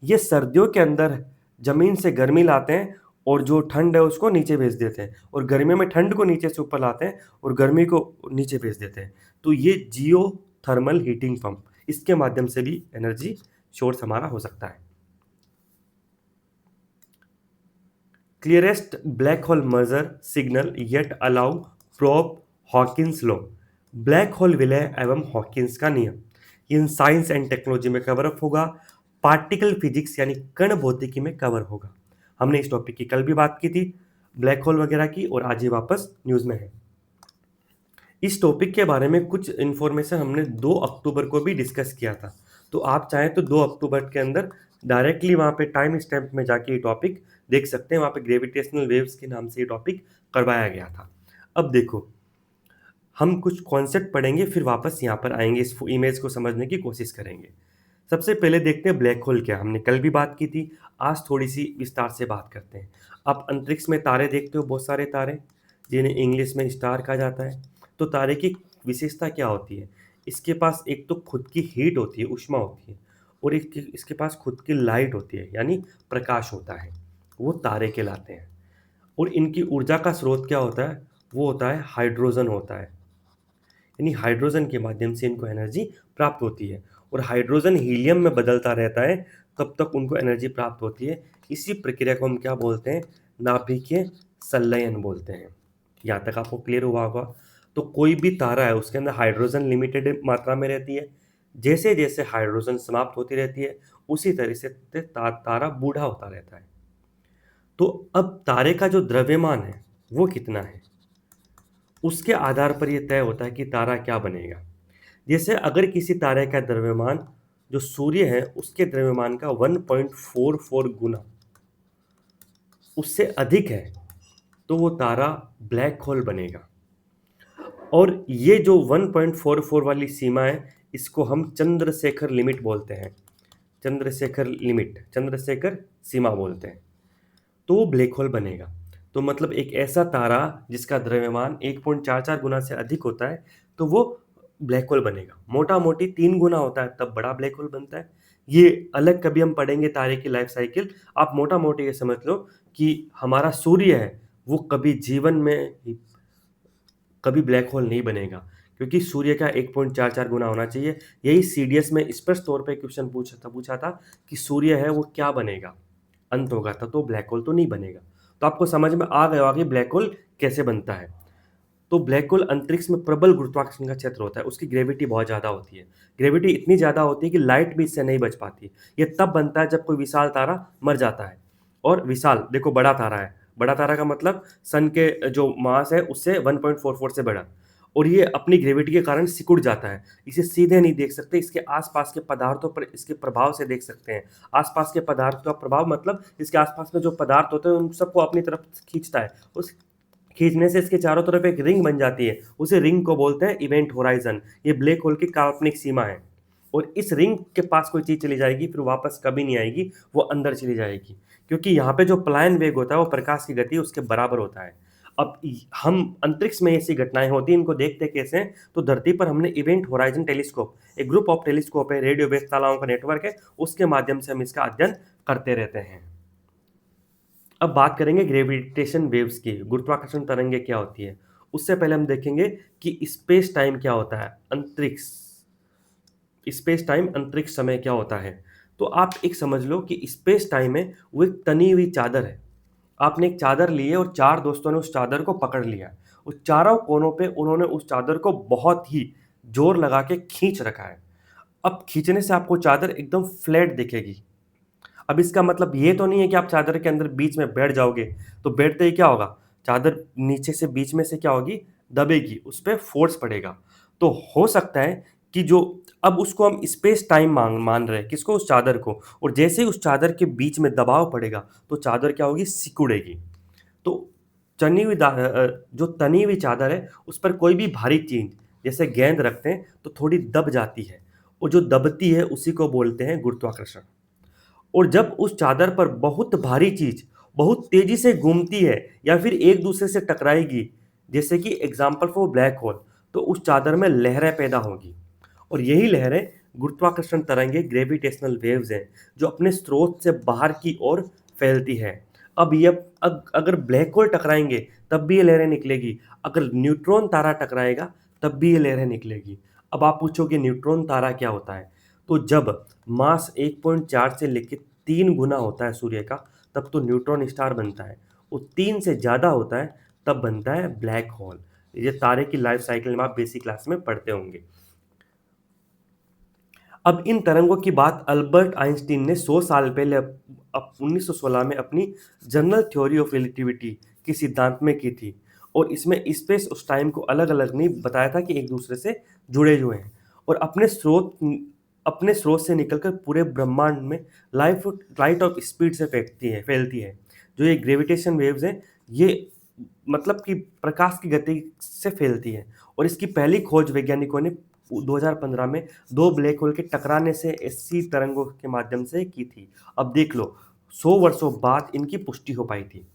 ये सर्दियों के अंदर ज़मीन से गर्मी लाते हैं और जो ठंड है उसको नीचे भेज देते हैं, और गर्मियों में ठंड को नीचे से ऊपर लाते हैं और गर्मी को नीचे भेज देते हैं। तो ये जियो थर्मल हीटिंग पंप, इसके माध्यम से भी एनर्जी सोर्स हमारा हो सकता है। Clearest black hole merger signal yet allow probe Hawking's law, black hole विलय एवं हॉकिंस का नियम, इन साइंस एंड टेक्नोलॉजी में कवर अप होगा। पार्टिकल फिजिक्स यानी कण भौतिकी में कवर होगा। हमने इस टॉपिक की कल भी बात की थी, ब्लैक होल वगैरह की, और आज ही वापस न्यूज़ में है। इस टॉपिक के बारे में कुछ इन्फॉर्मेशन हमने 2 अक्टूबर को भी डिस्कस किया था। तो आप चाहें तो 2 अक्टूबर के अंदर डायरेक्टली वहाँ पे टाइम स्टैम्प में जाके ये टॉपिक देख सकते हैं। वहाँ पे ग्रेविटेशनल वेव्स के नाम से ये टॉपिक करवाया गया था। अब देखो, हम कुछ कॉन्सेप्ट पढ़ेंगे, फिर वापस यहाँ पर आएंगे, इस इमेज को समझने की कोशिश करेंगे। सबसे पहले देखते हैं ब्लैक होल क्या। हमने कल भी बात की थी, आज थोड़ी सी विस्तार से बात करते हैं। आप अंतरिक्ष में तारे देखते हो, बहुत सारे तारे, जिन्हें इंग्लिश में स्टार कहा जाता है। तो तारे की विशेषता क्या होती है, इसके पास एक तो खुद की हीट होती है, ऊष्मा होती है, और एक इसके पास खुद की लाइट होती है, यानी प्रकाश होता है। वो तारे कहलाते हैं। और इनकी ऊर्जा का स्रोत क्या होता है, वो होता है हाइड्रोजन होता है, यानी हाइड्रोजन के माध्यम से इनको एनर्जी प्राप्त होती है। और हाइड्रोजन हीलियम में बदलता रहता है, तब तक उनको एनर्जी प्राप्त होती है। इसी प्रक्रिया को हम क्या बोलते हैं, नाभिकीय संलयन बोलते हैं। यहाँ तक आपको क्लियर हुआ होगा। तो कोई भी तारा है उसके अंदर हाइड्रोजन लिमिटेड मात्रा में रहती है, जैसे जैसे हाइड्रोजन समाप्त होती रहती है उसी तरह से तारा बूढ़ा होता रहता है। तो अब तारे का जो द्रव्यमान है वो कितना है, उसके आधार पर यह तय होता है कि तारा क्या बनेगा। जैसे अगर किसी तारे का द्रव्यमान जो सूर्य है उसके द्रव्यमान का 1.44 गुना उससे अधिक है, तो वो तारा ब्लैक होल बनेगा। और ये जो 1.44 वाली सीमा है, इसको हम चंद्रशेखर लिमिट बोलते हैं। चंद्रशेखर लिमिट, चंद्रशेखर सीमा बोलते हैं। तो वो ब्लैक होल बनेगा। तो मतलब एक ऐसा तारा जिसका द्रव्यमान 1.44 गुना से अधिक होता है, तो वो ब्लैक होल बनेगा। मोटा मोटी 3 गुना होता है तब बड़ा ब्लैक होल बनता है। ये अलग कभी हम पढ़ेंगे तारे की लाइफ साइकिल। आप मोटा मोटी ये समझ लो कि हमारा सूर्य है वो कभी जीवन में कभी ब्लैक होल नहीं बनेगा, क्योंकि सूर्य का 1.44 गुना होना चाहिए। यही सीडीएस में स्पष्ट तौर पे क्वेश्चन पूछा था कि सूर्य है वो क्या बनेगा, अंत होगा था, तो ब्लैक होल तो नहीं बनेगा। तो आपको समझ में आ गया होगा कि ब्लैक होल कैसे बनता है। तो ब्लैक होल अंतरिक्ष में प्रबल गुरुत्वाकर्षण का क्षेत्र होता है, उसकी ग्रेविटी बहुत ज़्यादा होती है। ग्रेविटी इतनी ज़्यादा होती है कि लाइट भी इससे नहीं बच पाती। ये तब बनता है जब कोई विशाल तारा मर जाता है। और विशाल देखो, बड़ा तारा है, बड़ा तारा का मतलब सन के जो मास है उससे 1.44 से बड़ा, और ये अपनी ग्रेविटी के कारण सिकुड़ जाता है। इसे सीधे नहीं देख सकते, इसके आसपास के पदार्थों पर इसके प्रभाव से देख सकते हैं। आसपास के पदार्थ का प्रभाव मतलब इसके आसपास में जो पदार्थ होते हैं उन सबको अपनी तरफ खींचता है। उस खींचने से इसके चारों तरफ एक रिंग बन जाती है, उसे रिंग को बोलते हैं इवेंट होराइजन। ये ब्लैक होल की काल्पनिक सीमा है, और इस रिंग के पास कोई चीज चली जाएगी फिर वापस कभी नहीं आएगी, वो अंदर चली जाएगी, क्योंकि यहाँ पे जो पलायन वेग होता है वो प्रकाश की गति उसके बराबर होता है। अब हम अंतरिक्ष में ऐसी घटनाएं होती हैं, इनको देखते कैसे हैं, तो धरती पर हमने इवेंट होराइजन टेलीस्कोप, एक ग्रुप ऑफ टेलीस्कोप है, रेडियो वेधशालाओं का नेटवर्क है, उसके माध्यम से हम इसका अध्ययन करते रहते हैं। अब बात करेंगे ग्रेविटेशन वेव्स की, गुरुत्वाकर्षण तरंगे क्या होती है। उससे पहले हम देखेंगे कि स्पेस टाइम क्या होता है, अंतरिक्ष स्पेस टाइम अंतरिक्ष समय क्या होता है। तो आप एक समझ लो कि स्पेस टाइम है वो एक तनी हुई चादर है। आपने एक चादर ली है और चार दोस्तों ने उस चादर को पकड़ लिया। उस चारों कोनों पे उन्होंने उस चादर को बहुत ही जोर लगा के खींच रखा है। अब खींचने से आपको चादर एकदम फ्लैट दिखेगी। अब इसका मतलब ये तो नहीं है कि आप चादर के अंदर बीच में बैठ जाओगे, तो बैठते ही क्या होगा, चादर नीचे से बीच में से क्या होगी, दबेगी, उस पर फोर्स पड़ेगा। तो हो सकता है कि जो अब उसको हम स्पेस टाइम मान रहे हैं किसको, उस चादर को, और जैसे ही उस चादर के बीच में दबाव पड़ेगा तो चादर क्या होगी, सिकुड़ेगी। तो जो तनी हुई चादर है उस पर कोई भी भारी चीज जैसे गेंद रखते हैं तो थोड़ी दब जाती है, और जो दबती है उसी को बोलते हैं गुरुत्वाकर्षण। और जब उस चादर पर बहुत भारी चीज बहुत तेजी से घूमती है या फिर एक दूसरे से टकराएगी, जैसे कि एग्जाम्पल फॉर ब्लैक होल, तो उस चादर में लहरें पैदा होगी। और यही लहरें गुरुत्वाकर्षण तरंगे, ग्रेविटेशनल वेव्स हैं, जो अपने स्रोत से बाहर की ओर फैलती है। अब ये अगर ब्लैक होल टकराएंगे तब भी ये लहरें निकलेगी, अगर न्यूट्रॉन तारा टकराएगा तब भी ये लहरें निकलेगी। अब आप पूछोगे न्यूट्रॉन तारा क्या होता है, तो जब मास 1.4 से लेकर 3 गुना होता है सूर्य का, तब तो न्यूट्रॉन स्टार बनता है। वो 3 से ज़्यादा होता है तब बनता है ब्लैक होल। ये तारे की लाइफ साइकिल में आप बेसिक क्लास में पढ़ते होंगे। अब इन तरंगों की बात अल्बर्ट आइंस्टीन ने 100 साल पहले 1916 में अपनी जनरल थ्योरी ऑफ रिलेटिविटी के सिद्धांत में की थी, और इसमें स्पेस उस टाइम को अलग अलग नहीं बताया था कि एक दूसरे से जुड़े हुए हैं, और अपने स्रोत से निकलकर पूरे ब्रह्मांड में लाइट ऑफ स्पीड से फैलती है। जो ये ग्रेविटेशन वेव्स हैं, ये मतलब कि प्रकाश की गति से फैलती है, और इसकी पहली खोज वैज्ञानिकों ने 2015 में दो ब्लैक होल के टकराने से ऐसी तरंगों के माध्यम से की थी। अब देख लो, 100 वर्षों बाद इनकी पुष्टि हो पाई थी।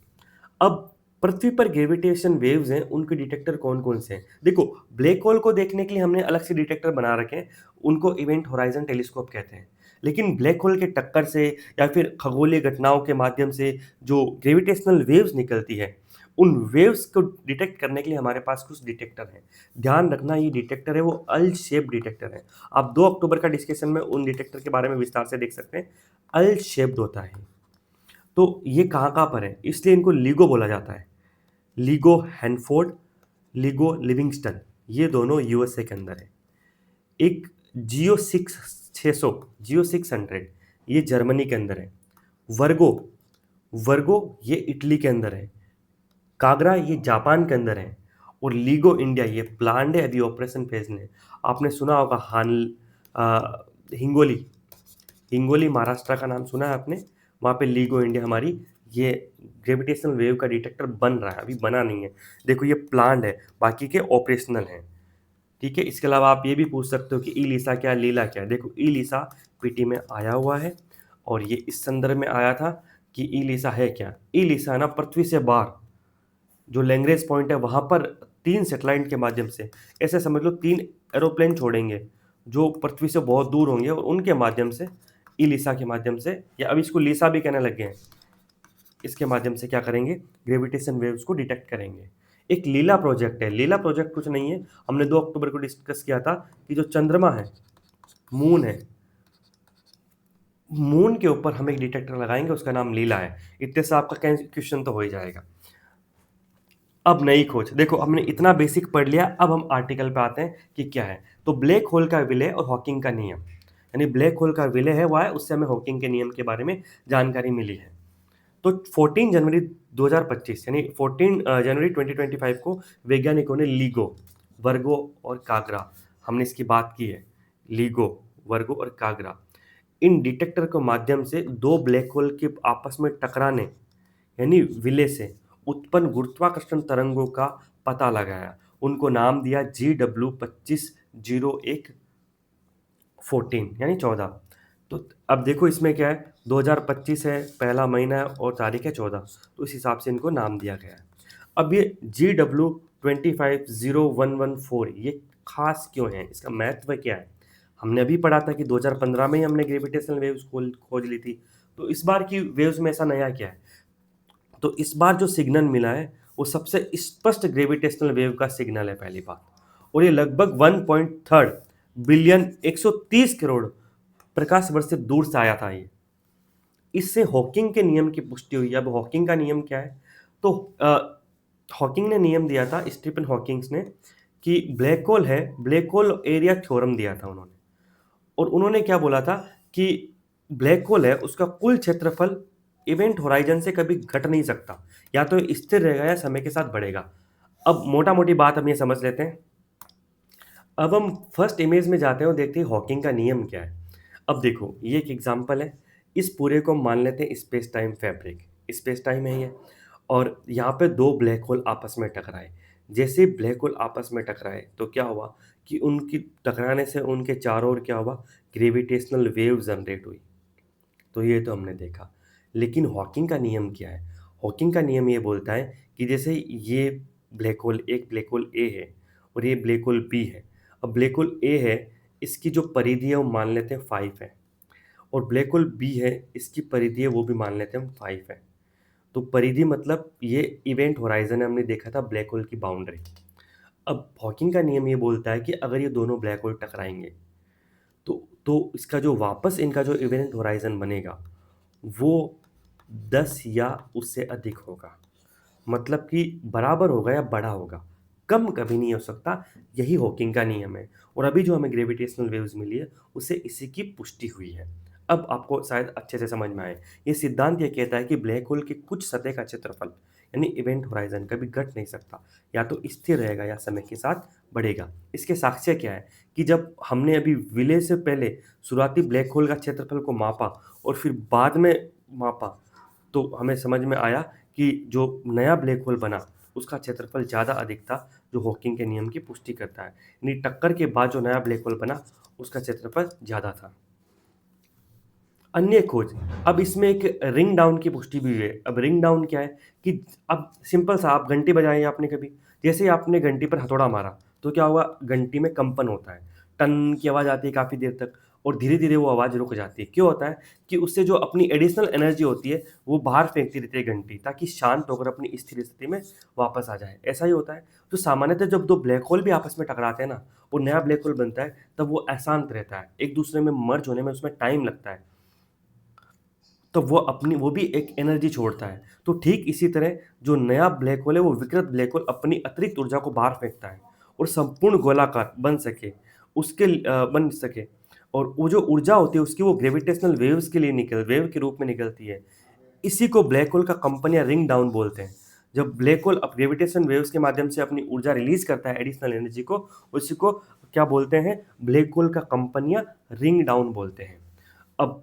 अब पृथ्वी पर ग्रेविटेशन वेव्स हैं, उनके डिटेक्टर कौन कौन से हैं। देखो, ब्लैक होल को देखने के लिए हमने अलग से डिटेक्टर बना रखे हैं, उनको इवेंट होराइजन टेलीस्कोप कहते हैं। लेकिन ब्लैक होल के टक्कर से या फिर खगोलीय घटनाओं के माध्यम से जो ग्रेविटेशनल वेव्स निकलती है, उन वेव्स को डिटेक्ट करने के लिए हमारे पास कुछ डिटेक्टर हैं। ध्यान रखना, ये डिटेक्टर है वो अल शेप डिटेक्टर है। आप 2 अक्टूबर का डिस्कशन में उन डिटेक्टर के बारे में विस्तार से देख सकते हैं। अल शेप्ड होता है, तो ये कहाँ कहाँ पर है, इसलिए इनको लिगो बोला जाता है। लीगो हैनफोर्ड, लीगो लिविंगस्टन, ये दोनों यूएसए के अंदर है। एक जियो 600, जियो 600, ये जर्मनी के अंदर है। वर्गो, वर्गो ये इटली के अंदर है। कागरा ये जापान के अंदर है। और लीगो इंडिया ये प्लान्ड है, अभी ऑपरेशन फेज में है। आपने सुना होगा हिंगोली, हिंगोली महाराष्ट्र का नाम सुना है आपने? वहाँ पे लीगो इंडिया हमारी ये ग्रेविटेशनल वेव का डिटेक्टर बन रहा है, अभी बना नहीं है। देखो ये प्लान्ड है, बाकी के ऑपरेशनल हैं। ठीक है, इसके अलावा आप ये भी पूछ सकते हो कि ई लीसा क्या, लीला क्या है। देखो ई लीसा पीटी में आया हुआ है और ये इस संदर्भ में आया था कि ई लीसा है क्या। ई लीसा है ना, पृथ्वी से बाहर जो लैंग्रेज पॉइंट है वहाँ पर 3 सैटेलाइट के माध्यम से, ऐसे समझ लो 3 एरोप्लेन छोड़ेंगे जो पृथ्वी से बहुत दूर होंगे, और उनके माध्यम से, ई लीसा के माध्यम से, या अब इसको लीसा भी कहने लग गए हैं, इसके माध्यम से क्या करेंगे, ग्रेविटेशन वेव्स को डिटेक्ट करेंगे। एक लीला प्रोजेक्ट है। लीला प्रोजेक्ट कुछ नहीं है, हमने 2 अक्टूबर को डिस्कस किया था कि जो चंद्रमा है, मून है, मून के ऊपर हम एक डिटेक्टर लगाएंगे, उसका नाम लीला है। इतने से आपका क्वेश्चन तो हो ही जाएगा। अब नई खोज, देखो हमने इतना बेसिक पढ़ लिया, अब हम आर्टिकल पे आते हैं कि क्या है। तो ब्लैक होल का विलय और हॉकिंग का नियम, यानी ब्लैक होल का विलय है, हुआ है, उससे हमें हॉकिंग के नियम के बारे में जानकारी मिली है। तो 14 जनवरी 2025 यानी 14 जनवरी 2025 को वैज्ञानिकों ने लीगो, वर्गो और कागरा, हमने इसकी बात की है, लीगो, वर्गो और कागरा, इन डिटेक्टर के माध्यम से 2 ब्लैक होल के आपस में टकराने यानी विलय से उत्पन्न गुरुत्वाकर्षण तरंगों का पता लगाया। उनको नाम दिया GW250114 यानी 14। तो अब देखो इसमें क्या है, 2025 है, पहला महीना है और तारीख है 14, तो इस हिसाब से इनको नाम दिया गया है। अब ये GW250114 ये खास क्यों है, इसका महत्व क्या है? हमने अभी पढ़ा था कि 2015 में ही हमने ग्रेविटेशनल वेव्स खोज ली थी, तो इस बार की वेव्स में ऐसा नया क्या है? तो इस बार जो सिग्नल मिला है वो सबसे स्पष्ट ग्रेविटेशनल वेव का सिग्नल है, पहली बात। और ये लगभग 1.3 बिलियन 130 करोड़ प्रकाश वर्ष से दूर से आया था ये। इससे हॉकिंग के नियम की पुष्टि हुई। अब हॉकिंग का नियम क्या है? तो हॉकिंग ने नियम दिया था, स्टीफन हॉकिंग्स ने, कि ब्लैक होल है, ब्लैक होल एरिया थ्योरम दिया था उन्होंने। और उन्होंने क्या बोला था कि ब्लैक होल है, उसका कुल क्षेत्रफल इवेंट होराइजन से कभी घट नहीं सकता, या तो स्थिर रहेगा या समय के साथ बढ़ेगा। अब मोटा मोटी बात हम ये समझ लेते हैं। अब हम फर्स्ट इमेज में जाते हैं और देखते हैं हॉकिंग का नियम क्या है। अब देखो ये एक एग्जांपल है, इस पूरे को हम मान लेते हैं space time fabric, space time है ये, और यहाँ पे 2 ब्लैक होल आपस में टकराए। जैसे ब्लैक होल आपस में टकराए तो क्या हुआ कि उनकी टकराने से उनके चारों ओर क्या हुआ, ग्रेविटेशनल वेव जनरेट हुई। तो ये तो हमने देखा। लेकिन हॉकिंग का नियम क्या है? हॉकिंग का नियम ये बोलता है कि जैसे ये ब्लैक होल, एक ब्लैक होल ए है और ये ब्लैक होल बी है। अब ब्लैक होल ए है, इसकी जो परिधि है वो मान लेते हैं 5 है, और ब्लैक होल बी है, इसकी परिधि है वो भी मान लेते हैं हम 5 है। तो परिधि मतलब ये इवेंट होराइजन है, हमने देखा था ब्लैक होल की बाउंड्री। अब हॉकिंग का नियम ये बोलता है कि अगर ये दोनों ब्लैक होल टकराएंगे तो इसका जो वापस इनका जो इवेंट होराइजन बनेगा वो 10 या उससे अधिक होगा, मतलब कि बराबर होगा या बड़ा होगा, कम कभी नहीं हो सकता। यही हॉकिंग का नियम है, और अभी जो हमें ग्रेविटेशनल वेव्स मिली है उससे इसी की पुष्टि हुई है। अब आपको शायद अच्छे से समझ में आए। ये सिद्धांत ये कहता है कि ब्लैक होल की कुछ सतह का क्षेत्रफल यानी इवेंट होराइजन कभी घट नहीं सकता, या तो स्थिर रहेगा या समय के साथ बढ़ेगा। इसके साक्ष्य क्या है कि जब हमने अभी विलय से पहले शुरुआती ब्लैक होल का क्षेत्रफल को मापा और फिर बाद में मापा, तो हमें समझ में आया कि जो नया ब्लैक होल बना उसका क्षेत्रफल ज़्यादा अधिक था, जो हॉकिंग के नियम की पुष्टि करता है। यानी टक्कर के बाद जो नया ब्लैक होल बना उसका क्षेत्रफल ज़्यादा था। अन्य खोज, अब इसमें एक रिंग डाउन की पुष्टि भी हुई है। अब रिंग डाउन क्या है कि अब सिंपल सा, आप घंटी बजाई है आपने कभी, जैसे ही आपने घंटी पर हथौड़ा मारा तो क्या हुआ, घंटी में कंपन होता है, टन की आवाज़ आती है काफ़ी देर तक, और धीरे धीरे वो आवाज़ रुक जाती है। क्यों होता है कि उससे जो अपनी एडिशनल एनर्जी होती है वो बाहर फेंकती रहती है घंटी, ताकि शांत होकर अपनी स्थिर स्थिति में वापस आ जाए। ऐसा ही होता है। तो सामान्यतः जब 2 ब्लैक होल भी आपस में टकराते हैं ना और नया ब्लैक होल बनता है, तब वो अशांत रहता है, एक दूसरे में मर्ज होने में उसमें टाइम लगता है। तो वो भी एक एनर्जी छोड़ता है। तो ठीक इसी तरह जो नया ब्लैक होल है वो विकृत ब्लैक होल अपनी अतिरिक्त ऊर्जा को बाहर फेंकता है और संपूर्ण गोलाकार बन सके। और वो जो ऊर्जा होती है उसकी वो ग्रेविटेशनल वेव के रूप में निकलती है। इसी को ब्लैक होल का कंपन या रिंग डाउन बोलते हैं। जब ब्लैक होल अब ग्रेविटेशन वेव्स के माध्यम से अपनी ऊर्जा रिलीज करता है, एडिशनल एनर्जी को, उसी को क्या बोलते हैं? ब्लैक होल का कंपन या रिंग डाउन बोलते हैं। अब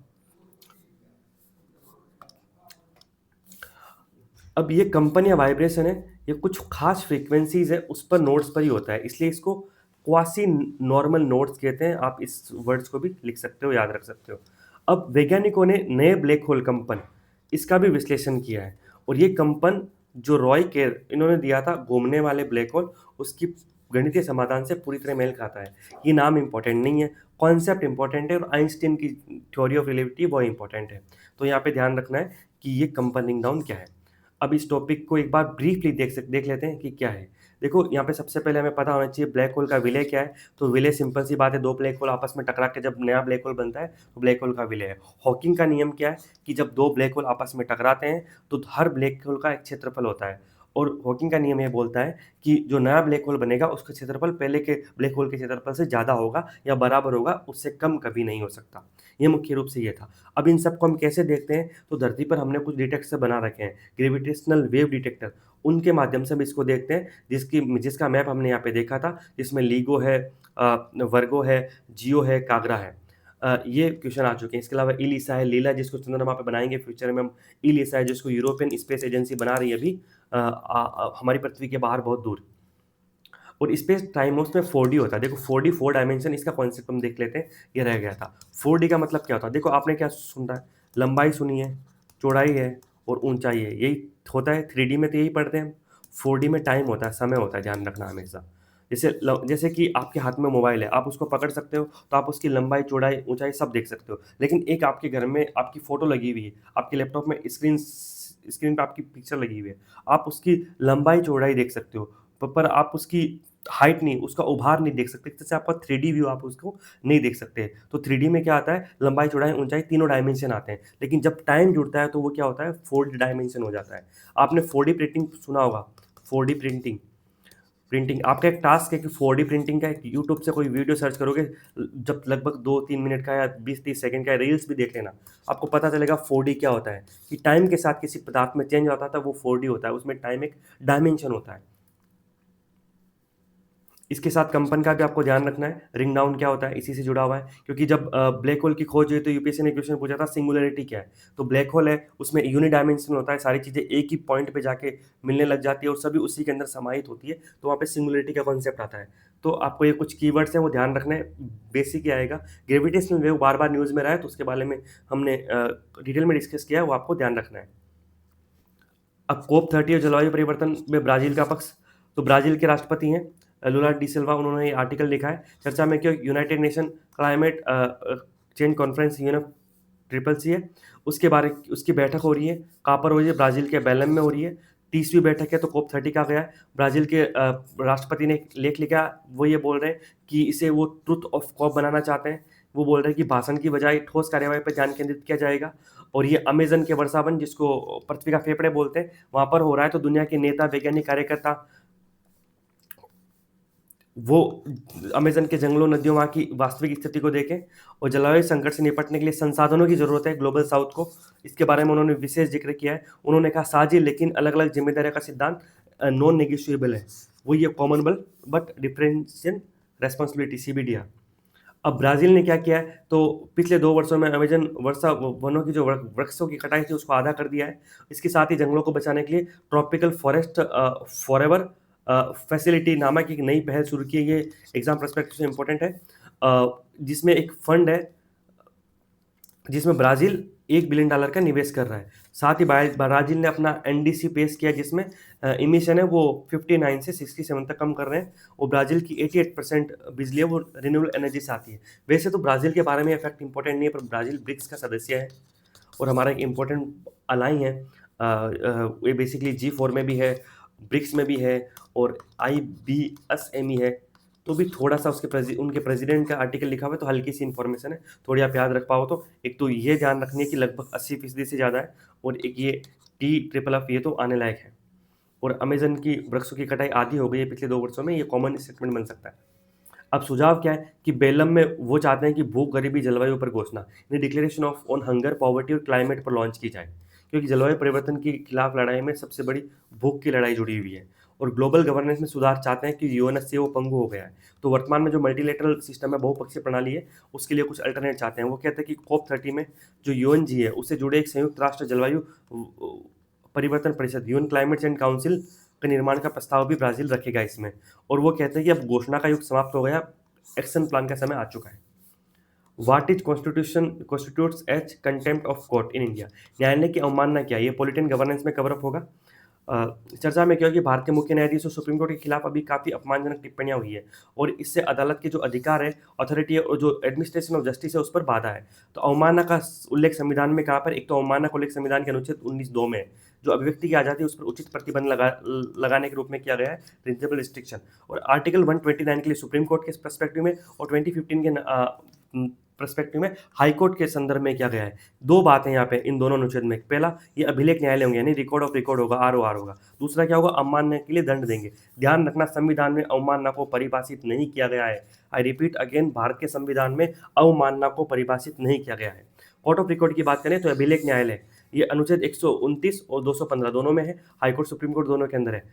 अब ये कंपन या वाइब्रेशन है, ये कुछ खास फ्रीक्वेंसीज है उस पर नोट्स पर ही होता है, इसलिए इसको क्वासी नॉर्मल नोट्स कहते हैं। आप इस वर्ड्स को भी लिख सकते हो, याद रख सकते हो। अब वैज्ञानिकों ने नए ब्लैक होल कंपन इसका भी विश्लेषण किया है, और ये कंपन जो रॉय केर इन्होंने दिया था घूमने वाले ब्लैक होल, उसकी गणितीय समाधान से पूरी तरह मेल खाता है। ये नाम इंपॉर्टेंट नहीं है, कॉन्सेप्ट इंपॉर्टेंट है, और आइंस्टीन की थ्योरी ऑफ रिलेटिविटी वो इंपॉर्टेंट है। तो यहाँ पे ध्यान रखना है कि ये कंपनिंग डाउन क्या है। अब इस टॉपिक को एक बार ब्रीफली देख लेते हैं कि क्या है। देखो यहाँ पे सबसे पहले हमें पता होना चाहिए ब्लैक होल का विलय क्या है। तो विलय सिंपल सी बात है, दो ब्लैक होल आपस में टकरा के जब नया ब्लैक होल बनता है तो ब्लैक होल का विलय है। हॉकिंग का नियम क्या है कि जब दो ब्लैक होल आपस में टकराते हैं तो हर ब्लैक होल का एक क्षेत्रफल होता है, और हॉकिंग का नियम ये बोलता है कि जो नया ब्लैक होल बनेगा उसका क्षेत्रफल पहले के ब्लैक होल के क्षेत्रफल से ज़्यादा होगा या बराबर होगा, उससे कम कभी नहीं हो सकता। ये मुख्य रूप से ये था। अब इन सबको हम कैसे देखते हैं? तो धरती पर हमने कुछ डिटेक्टर बना रखे हैं, ग्रेविटेशनल वेव डिटेक्टर, उनके माध्यम से हम इसको देखते हैं, जिसका मैप हमने यहाँ पे देखा था, जिसमें लीगो है, वर्गो है, जियो है, कागरा है। ये क्वेश्चन आ चुके हैं। इसके अलावा इलिसा है, लीला जिसको चंद्रमा पे बनाएंगे फ्यूचर में हम, इलिसा है जिसको यूरोपियन स्पेस एजेंसी बना रही है अभी हमारी पृथ्वी के बाहर बहुत दूर। और स्पेस टाइम उसमें 4D होता है। देखो 4D 4 डायमेंशन, इसका कॉन्सेप्ट हम देख लेते हैं, ये रह गया था। 4D का मतलब क्या होता है? देखो आपने क्या सुना है, लंबाई सुनी है, चौड़ाई है और ऊंचाई है, यही होता है। 3D में तो यही पढ़ते हैं हम। 4D में टाइम होता है, समय होता है, ध्यान रखना हमेशा। जैसे कि आपके हाथ में मोबाइल है, आप उसको पकड़ सकते हो तो आप उसकी लंबाई चौड़ाई ऊंचाई सब देख सकते हो, लेकिन एक आपके घर में आपकी फोटो लगी हुई है, आपके लैपटॉप में स्क्रीन पे आपकी पिक्चर लगी हुई है, आप उसकी लंबाई चौड़ाई देख सकते हो, पर आप उसकी हाइट नहीं, उसका उभार नहीं देख सकते। जैसे आपका 3D व्यू आप उसको नहीं देख सकते। तो 3D में क्या आता है? लंबाई चौड़ाई ऊंचाई तीनों डायमेंशन आते हैं, लेकिन जब टाइम जुड़ता है तो वो क्या होता है? 4D डायमेंशन हो जाता है। आपने 4D प्रिंटिंग सुना होगा, 4D प्रिंटिंग। आपका एक टास्क है कि 4D प्रिंटिंग का एक यूट्यूब से कोई वीडियो सर्च करोगे, जब लगभग 2-3 मिनट का या 20-30 सेकंड का रील्स भी देख लेना, आपको पता चलेगा 4D क्या होता है। कि टाइम के साथ किसी पदार्थ में चेंज होता था वो 4D होता है, उसमें टाइम एक डायमेंशन होता है। इसके साथ कंपन का भी आपको ध्यान रखना है। रिंग डाउन क्या होता है? इसी से जुड़ा हुआ है, क्योंकि जब ब्लैक होल की खोज हुई तो यूपीएससी ने क्वेश्चन पूछा था सिंगुलरिटी क्या है। तो ब्लैक होल है, उसमें यूनिडायमेंशनल होता है, सारी चीज़ें एक ही पॉइंट पे जाके मिलने लग जाती है और सभी उसी के अंदर समाहित होती है, तो वहाँ पे सिंगुलरिटी का कॉन्सेप्ट आता है। तो आपको ये कुछ कीवर्ड्स हैं वो ध्यान रखना है, बेसिक ही आएगा। ग्रेविटेशनल वेव बार बार न्यूज़ में रहा है तो उसके बारे में हमने डिटेल में डिस्कस किया है, वो आपको ध्यान रखना है। अब COP30 और जलवायु परिवर्तन में ब्राज़ील का पक्ष। तो ब्राज़ील के राष्ट्रपति हैं लुला डी सिल्वा, उन्होंने ये आर्टिकल लिखा है। चर्चा में क्यों? United Nation climate change conference UNF triple C है, उसकी बैठक हो रही है। कहाँ पर हो रही है? ब्राज़ील के बेलम में हो रही है। 30वीं बैठक है, तो COP30 का गया है। ब्राज़ील के राष्ट्रपति ने एक लेख लिखा, वो ये बोल रहे हैं कि इसे वो ट्रुथ ऑफ कॉप बनाना चाहते हैं। वो बोल रहे हैं कि भाषण की बजाय ठोस कार्यवाही पर ध्यान केंद्रित किया जाएगा। और ये अमेज़न के वर्षावन, जिसको पृथ्वी का फेफड़े बोलते हैं, वहाँ पर हो रहा है। तो दुनिया के नेता, वैज्ञानिक, कार्यकर्ता वो अमेज़न के जंगलों, नदियों, वहाँ की वास्तविक स्थिति को देखें। और जलवायु संकट से निपटने के लिए संसाधनों की ज़रूरत है ग्लोबल साउथ को, इसके बारे में उन्होंने विशेष जिक्र किया है। उन्होंने कहा साझी लेकिन अलग अलग जिम्मेदारियों का सिद्धांत नॉन नेगोशिएबल है, वो ये common but differential responsibility CBDR। अब ब्राज़ील ने क्या किया है? तो पिछले 2 वर्षों में अमेज़न वर्षा वनों की जो वृक्षों की कटाई थी उसको आधा कर दिया है। इसके साथ ही जंगलों को बचाने के लिए ट्रॉपिकल फॉरेस्ट फॉरएवर फैसिलिटी नामक एक नई पहल शुरू की है। ये एग्ज़ाम पर्सपेक्टिव से इम्पोर्टेंट है, जिसमें एक फंड है जिसमें ब्राज़ील $1 बिलियन का निवेश कर रहा है। साथ ही ब्राज़ील ने अपना NDC पेश किया, जिसमें इमिशन है वो 59 से 67 तक कम कर रहे हैं। और ब्राज़ील की 88% बिजली है वो रिन्यूएबल एनर्जी से आती है। वैसे तो ब्राज़ील के बारे में फैक्ट इंपॉर्टेंट नहीं है, पर ब्राज़ील ब्रिक्स का सदस्य है और हमारा एक इम्पोर्टेंट अलाई है। ये बेसिकली G4 में भी है, ब्रिक्स में भी है और IBSME है। तो भी थोड़ा सा उनके प्रेसिडेंट का आर्टिकल लिखा हुआ है, तो हल्की सी इन्फॉर्मेशन है, थोड़ी आप याद रख पाओ तो। एक तो ये ध्यान रखनी है कि लगभग 80% से ज़्यादा है, और एक ये TFFF ये तो आने लायक है। और अमेजन की वृक्षों की कटाई आधी हो गई है पिछले 2 वर्षों में, ये कॉमन स्टेटमेंट बन सकता है। अब सुझाव क्या है कि बेलम में वो चाहते हैं कि भूख, गरीबी, जलवायु पर घोषणा, declaration of on hunger, poverty और क्लाइमेट पर लॉन्च की जाए, क्योंकि जलवायु परिवर्तन के खिलाफ लड़ाई में सबसे बड़ी भूख की लड़ाई जुड़ी हुई है। और ग्लोबल गवर्नेंस में सुधार चाहते हैं कि यूएनएससी वो पंगु हो गया है। तो वर्तमान में जो मल्टीलेटरल सिस्टम है, बहुपक्षीय प्रणाली है, उसके लिए कुछ अल्टरनेट चाहते हैं। वो कहते हैं कि COP30 में जो UNG है, उससे जुड़े एक संयुक्त राष्ट्र जलवायु परिवर्तन परिषद, यूएन क्लाइमेट चेंज काउंसिल के निर्माण का प्रस्ताव भी ब्राजील रखेगा इसमें। और वो कहते हैं कि अब घोषणा का युग समाप्त हो गया, एक्शन प्लान का समय आ चुका है। What is constitutes as contempt of court in India, न्यायालय की अवमानना क्या है, ये पॉलिटिकल गवर्नेंस में कवर अप होगा। चर्चा में क्या है कि भारत के मुख्य न्यायाधीश और सुप्रीम कोर्ट के खिलाफ अभी काफ़ी अपमानजनक टिप्पणियां हुई है, और इससे अदालत के जो अधिकार है, अथॉरिटी है, और जो एडमिनिस्ट्रेशन ऑफ जस्टिस है, उस पर बाधा है। तो अवमानना का उल्लेख संविधान में कहाँ पर, एक तो अवमानना का उल्लेख संविधान के अनुच्छेद 19(2) में है, जो अभिव्यक्ति की आज़ादी है उस पर उचित प्रतिबंध लगाने के रूप में किया गया है, प्रिंसिपल रिस्ट्रिक्शन। और आर्टिकल 129 के लिए सुप्रीम कोर्ट के पर्सपेक्टिव में, और 2015 के पर्सपेक्टिव में हाई कोर्ट के संदर्भ में किया गया है। दो बातें यहाँ पे इन दोनों अनुच्छेद में, पहला ये अभिलेख न्यायालय होंगे, यानी रिकॉर्ड ऑफ रिकॉर्ड होगा, ROR होगा। दूसरा क्या होगा, अवमानना के लिए दंड देंगे। ध्यान रखना, संविधान में अवमानना को परिभाषित नहीं किया गया है। आई रिपीट अगेन, भारत के संविधान में अवमानना को परिभाषित नहीं किया गया है। कोर्ट ऑफ रिकॉर्ड की बात करें तो अभिलेख न्यायालय, ये अनुच्छेद 129 और 215 दोनों में है, हाईकोर्ट सुप्रीम कोर्ट दोनों के अंदर है।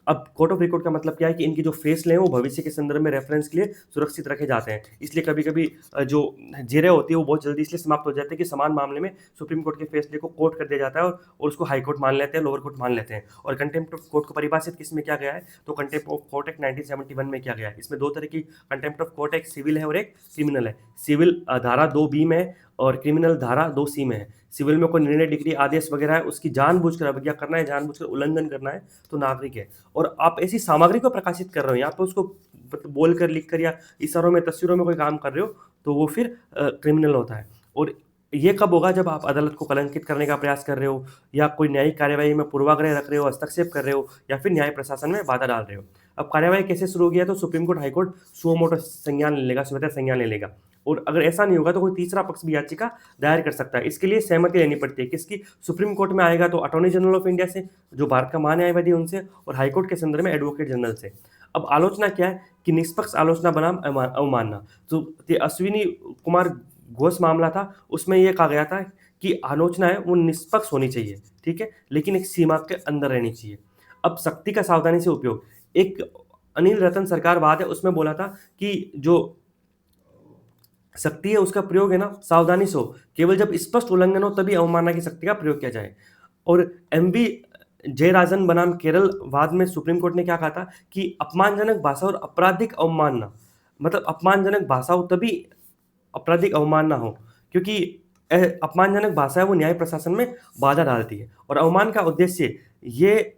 अब कोर्ट ऑफ रिकॉर्ड का मतलब क्या है कि इनके जो फैसले हैं वो भविष्य के संदर्भ में रेफरेंस के लिए सुरक्षित रखे जाते हैं। इसलिए कभी कभी जो जेरें होती है वो बहुत जल्दी इसलिए समाप्त हो जाती है कि समान मामले में सुप्रीम कोर्ट के फैसले को कोर्ट कर दिया जाता है, और उसको हाई कोर्ट मान लेते हैं, लोअर कोर्ट मान लेते हैं। और कंटेम्प्ट ऑफ कोर्ट को परिभाषित किस में किया गया है, तो कंटेम्प्ट ऑफ कोर्ट एक्ट 1971 में किया गया है। इसमें दो तरह की कंटेम्प्ट ऑफ कोर्ट, एक सिविल है और एक क्रिमिनल है। सिविल धारा 2B में है, और क्रिमिनल धारा 2C में है। सिविल में कोई निर्णय, डिग्री, आदेश वगैरह है, उसकी जानबूझकर अवज्ञा करना है, जानबूझकर उल्लंघन करना है, तो नागरिक है। और आप ऐसी सामग्री को प्रकाशित कर रहे हो, यहाँ पे उसको बोलकर, लिखकर या इशारों में, तस्वीरों में कोई काम कर रहे हो, तो वो फिर क्रिमिनल होता है। और ये कब होगा, जब आप अदालत को कलंकित करने का प्रयास कर रहे हो, या कोई न्यायिक कार्यवाही में पूर्वाग्रह रख रहे हो, हस्तक्षेप कर रहे हो, या फिर न्याय प्रशासन में बाधा डाल रहे हो। अब कार्यवाही कैसे शुरू हो गया, तो supreme court, high court suo motu संज्ञान ले लेगा, स्वतः संज्ञान ले लेगा। और अगर ऐसा नहीं होगा तो कोई तीसरा पक्ष भी याचिका दायर कर सकता है। इसके लिए सहमति लेनी पड़ती है, किसकी, सुप्रीम कोर्ट में आएगा तो अटॉर्नी जनरल ऑफ इंडिया से, जो भारत का महान्यायवादी है, उनसे, और हाईकोर्ट के संदर्भ में एडवोकेट जनरल से। अब आलोचना क्या है कि निष्पक्ष आलोचना बनाम अवमानना। तो ये अश्विनी कुमार घोष मामला था, उसमें यह कहा गया था कि आलोचना है वो निष्पक्ष होनी चाहिए, ठीक है, लेकिन एक सीमा के अंदर रहनी चाहिए। अब शक्ति का सावधानी से उपयोग, एक अनिल रतन सरकार वाद है, उसमें बोला था कि जो शक्ति है उसका प्रयोग है ना, सावधानी से हो, केवल जब स्पष्ट उल्लंघन हो तभी अवमानना की शक्ति का प्रयोग किया जाए। और MV जयराजन बनाम केरल वाद में सुप्रीम कोर्ट ने क्या कहा था कि अपमानजनक भाषा और आपराधिक अवमानना, मतलब अपमानजनक भाषा हो तभी आपराधिक अवमानना हो, क्योंकि अपमानजनक भाषा है वो न्याय प्रशासन में बाधा डालती है। और अवमान का उद्देश्य, ये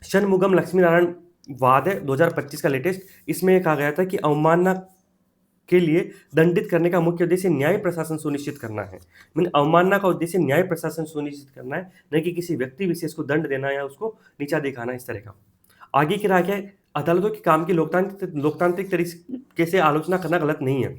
षणमुगम लक्ष्मी नारायण वाद है 2025 का लेटेस्ट, इसमें कहा गया था कि अवमानना के लिए दंडित करने का मुख्य उद्देश्य न्याय प्रशासन सुनिश्चित करना है। मीन अवमानना का उद्देश्य न्याय प्रशासन सुनिश्चित करना है, न कि किसी व्यक्ति विशेष को दंड देना या उसको नीचा दिखाना, इस तरह का। आगे की राय क्या है, अदालतों के काम की लोकतांत्रिक तरीके से आलोचना करना गलत नहीं है।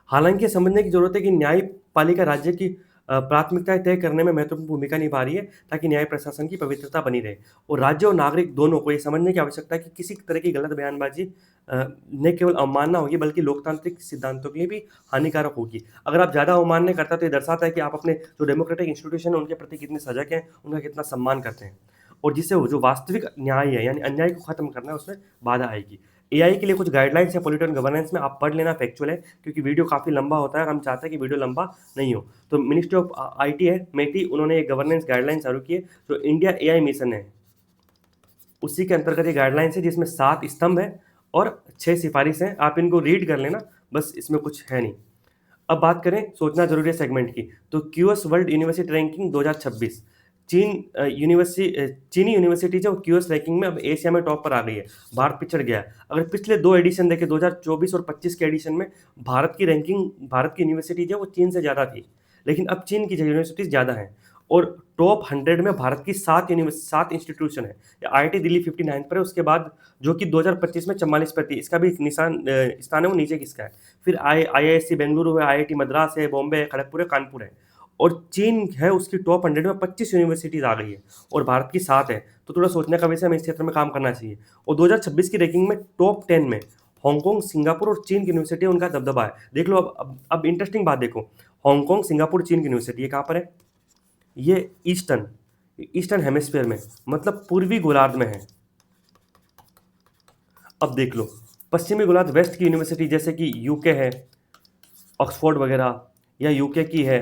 हालांकि समझने की जरूरत है कि न्यायपालिका राज्य की प्राथमिकताएं तय करने में महत्वपूर्ण भूमिका निभा रही है, ताकि न्याय प्रशासन की पवित्रता बनी रहे। और राज्य और नागरिक दोनों को ये समझने की आवश्यकता है कि किसी तरह की गलत बयानबाजी न केवल अवमानना होगी, बल्कि लोकतांत्रिक सिद्धांतों के लिए भी हानिकारक होगी। अगर आप ज़्यादा अवमानना करता है तो ये दर्शाता है कि आप अपने जो डेमोक्रेटिक इंस्टीट्यूशन है उनके प्रति कितने सजग हैं, उनका कितना सम्मान करते हैं, और जिससे जो वास्तविक न्याय है, यानी अन्याय को खत्म करना है, उसमें बाधा आएगी। AI के लिए कुछ गाइडलाइंस है पॉलिटिकल गवर्नेंस में, आप पढ़ लेना, फैक्चुअल है, क्योंकि वीडियो काफ़ी लंबा होता है और हम चाहते हैं कि वीडियो लंबा नहीं हो। तो मिनिस्ट्री ऑफ IT है, METI, उन्होंने एक गवर्नेंस गाइडलाइन चालू की है, जो इंडिया AI मिशन है, उसी के अंतर्गत ये गाइडलाइंस है, जिसमें 7 स्तंभ है और 6 सिफारिश हैं। आप इनको रीड कर लेना, बस इसमें कुछ है नहीं। अब बात करें सोचना जरूरी है सेगमेंट की, तो QS वर्ल्ड यूनिवर्सिटी रैंकिंग 2026, चीनी यूनिवर्सिटीज और QS रैंकिंग में अब एशिया में टॉप पर आ गई है, भारत पिछड़ गया है। अगर पिछले 2 एडिशन देखें, 2024 और 25 के एडिशन में भारत की रैंकिंग, भारत की यूनिवर्सिटीज है वो चीन से ज़्यादा थी, लेकिन अब चीन की यूनिवर्सिटीज ज़्यादा हैं। और टॉप 100 में भारत की 7 इंस्टीट्यूशन है। आईआईटी दिल्ली 59 पर है, उसके बाद जो कि 2025 में 44 पर थी, इसका भी स्थान है वो नीचे किसका है। फिर आईआईएससी बेंगलुरु है, आईआईटी मद्रास है, बॉम्बे है, खड़गपुर है, कानपुर है। और चीन है उसकी टॉप 100 में 25 यूनिवर्सिटीज आ गई है और भारत की 7 है। तो थोड़ा सोचने का विषय हमें इस क्षेत्र में काम करना चाहिए। और 2026 की रैंकिंग में टॉप 10 में हांगकांग, सिंगापुर और चीन की यूनिवर्सिटी उनका दबदबा है। देख लो, अब इंटरेस्टिंग बात देखो, हांगकांग, सिंगापुर, चीन की यूनिवर्सिटी ये कहाँ पर है? ये ईस्टर्न हेमिस्फीयर में, मतलब पूर्वी गोलार्ध में है। अब देख लो, पश्चिमी गोलार्ध वेस्ट की यूनिवर्सिटी जैसे कि यूके है, ऑक्सफोर्ड वगैरह, या यूके की है,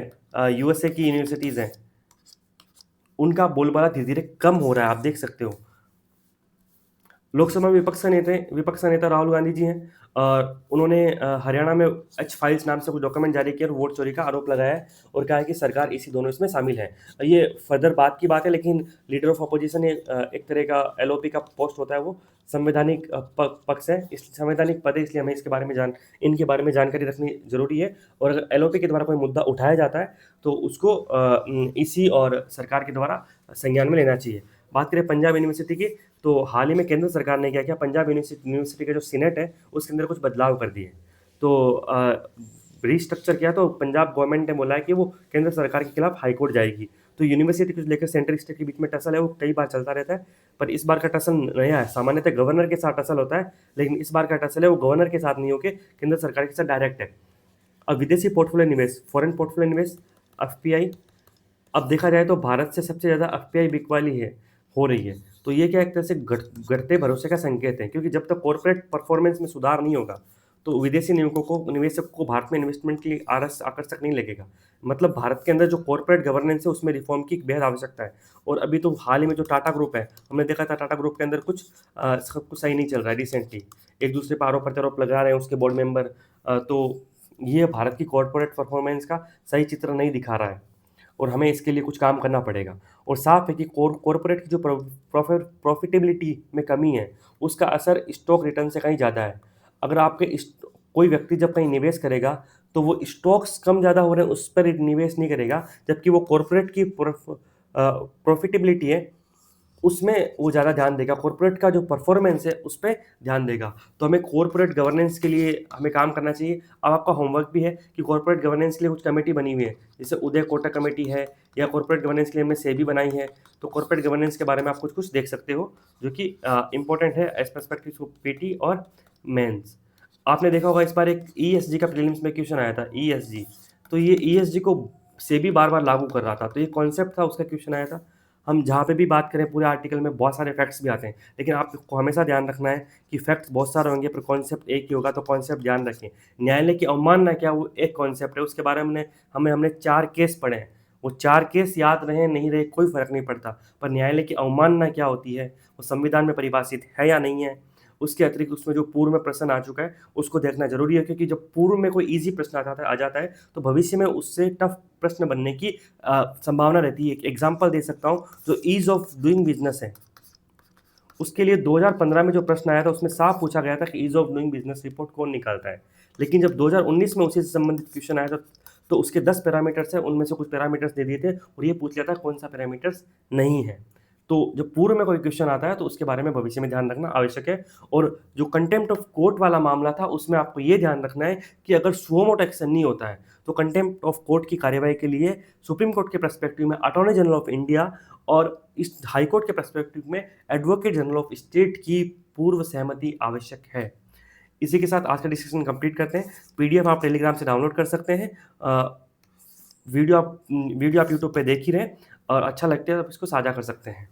यूएसए की यूनिवर्सिटीज़ हैं, उनका बोलबाला धीरे धीरे कम हो रहा है, आप देख सकते हो। लोकसभा में विपक्ष नेता राहुल गांधी जी हैं और उन्होंने हरियाणा में एच फाइल्स नाम से कुछ डॉक्यूमेंट जारी किया और वोट चोरी का आरोप लगाया है और कहा है कि सरकार इसी दोनों इसमें शामिल है। ये फर्दर बात की बात है, लेकिन लीडर ऑफ अपोजिशन ने एक तरह का एलओपी का पोस्ट होता है, वो संवैधानिक पक्ष है, इस संवैधानिक पद है, इसलिए हमें इनके बारे में जानकारी रखनी जरूरी है। और अगर एलओपी के द्वारा कोई मुद्दा उठाया जाता है तो उसको इसी और सरकार के द्वारा संज्ञान में लेना चाहिए। बात करें पंजाब यूनिवर्सिटी की, तो हाल ही में केंद्र सरकार ने क्या किया, पंजाब यूनिवर्सिटी का जो सीनेट है उसके अंदर कुछ बदलाव कर दिए। तो रीस्ट्रक्चर किया, तो पंजाब गवर्नमेंट ने बोला है कि वो केंद्र सरकार के खिलाफ हाईकोर्ट जाएगी। तो यूनिवर्सिटी को लेकर सेंट्रल स्टेट के बीच में टसल है, वो कई बार चलता रहता है, पर इस बार का टसल नया है। सामान्यतः गवर्नर के साथ टसल होता है, लेकिन इस बार का टसल है वो गवर्नर के साथ नहीं होकर केंद्र सरकार के साथ डायरेक्ट है। अब विदेशी पोर्टफोलियो निवेश, फॉरेन पोर्टफोलियो निवेश, एफपीआई, अब देखा जाए तो भारत से सबसे ज़्यादा एफपीआई बिकवाली हो रही है। तो ये क्या एक तरह से घटते भरोसे का संकेत है, क्योंकि जब तक कॉर्पोरेट परफॉर्मेंस में सुधार नहीं होगा तो विदेशी निवेशक को भारत में इन्वेस्टमेंट के लिए आकर्षक नहीं लगेगा। मतलब भारत के अंदर जो कॉर्पोरेट गवर्नेंस है उसमें रिफॉर्म की बेहद आवश्यकता है। और अभी तो हाल ही में जो टाटा ग्रुप है, हमने देखा था टाटा ग्रुप के अंदर सब कुछ सही नहीं चल रहा है। रिसेंटली एक दूसरे पर आरोप प्रत्यारोप लगा रहे हैं उसके बोर्ड मेंबर। तो ये भारत की कॉर्पोरेट परफॉर्मेंस का सही चित्र नहीं दिखा रहा है और हमें इसके लिए कुछ काम करना पड़ेगा। और साफ है कि कॉर्पोरेट की जो प्रॉफिटेबिलिटी में कमी है उसका असर स्टॉक रिटर्न से कहीं ज़्यादा है। अगर कोई व्यक्ति जब कहीं निवेश करेगा तो वो स्टॉक्स कम ज़्यादा हो रहे हैं उस पर निवेश नहीं करेगा, जबकि वो कॉर्पोरेट की प्रॉफिटेबिलिटी है उसमें वो ज़्यादा ध्यान देगा, कॉर्पोरेट का जो परफॉर्मेंस है उस पर ध्यान देगा। तो हमें कॉर्पोरेट गवर्नेंस के लिए हमें काम करना चाहिए। अब आपका होमवर्क भी है कि कॉर्पोरेट गवर्नेंस के लिए कुछ कमेटी बनी हुई है, जैसे उदय कोटक कमेटी है, या कॉर्पोरेट गवर्नेंस के लिए हमने सेबी बनाई है। तो कॉर्पोरेट गवर्नेंस के बारे में आप कुछ कुछ देख सकते हो जो कि इंपॉर्टेंट है एज पर्सपेक्टिव पीटी और मेंस। आपने देखा होगा इस बार एक ईएसजी का प्रीलिम्स में क्वेश्चन आया था, ईएसजी। तो ये ईएसजी को सेबी बार बार लागू कर रहा था, तो ये कॉन्सेप्ट था, उसका क्वेश्चन आया था। हम जहाँ पे भी बात करें पूरे आर्टिकल में बहुत सारे फैक्ट्स भी आते हैं, लेकिन आपको हमेशा ध्यान रखना है कि फैक्ट्स बहुत सारे होंगे पर कॉन्सेप्ट एक ही होगा, तो कॉन्सेप्ट ध्यान रखें। न्यायालय की अवमानना क्या, वो एक कॉन्सेप्ट है, उसके बारे में हमने 4 केस पढ़े हैं। वो 4 केस याद रहे नहीं रहे कोई फर्क नहीं पड़ता, पर न्यायालय की अवमानना क्या होती है, वो संविधान में परिभाषित है या नहीं है। उसके अतिरिक्त उसमें जो पूर्व में प्रश्न आ चुका है उसको देखना जरूरी है, क्योंकि जब पूर्व में कोई इजी प्रश्न आ जाता है तो भविष्य में उससे टफ प्रश्न बनने की संभावना रहती है। एक एग्जाम्पल दे सकता हूँ, जो ईज ऑफ डूइंग बिजनेस है उसके लिए 2015 में जो प्रश्न आया था उसमें साफ पूछा गया था कि ease of doing business report कौन निकालता है। लेकिन जब 2019 में उसी से संबंधित क्वेश्चन आया था तो उसके 10 पैरामीटर्स हैं, उनमें से कुछ पैरामीटर्स दे दिए थे और ये पूछ लिया था कौन सा पैरामीटर्स नहीं है। तो जब पूर्व में कोई क्वेश्चन आता है तो उसके बारे में भविष्य में ध्यान रखना आवश्यक है। और जो कंटेम्प्ट ऑफ कोर्ट वाला मामला था उसमें आपको ये ध्यान रखना है कि अगर सुओ मोटो एक्शन नहीं होता है तो कंटेम्प्ट ऑफ कोर्ट की कार्यवाही के लिए सुप्रीम कोर्ट के पर्सपेक्टिव में अटॉर्नी जनरल ऑफ इंडिया और इस हाई कोर्ट के पर्सपेक्टिव में एडवोकेट जनरल ऑफ स्टेट की पूर्व सहमति आवश्यक है। इसी के साथ आज का डिस्कशन कंप्लीट करते हैं। पीडीएफ आप टेलीग्राम से डाउनलोड कर सकते हैं। वीडियो आप यूट्यूब पे देख ही रहे हैं और अच्छा लगता है तो इसको साझा कर सकते हैं।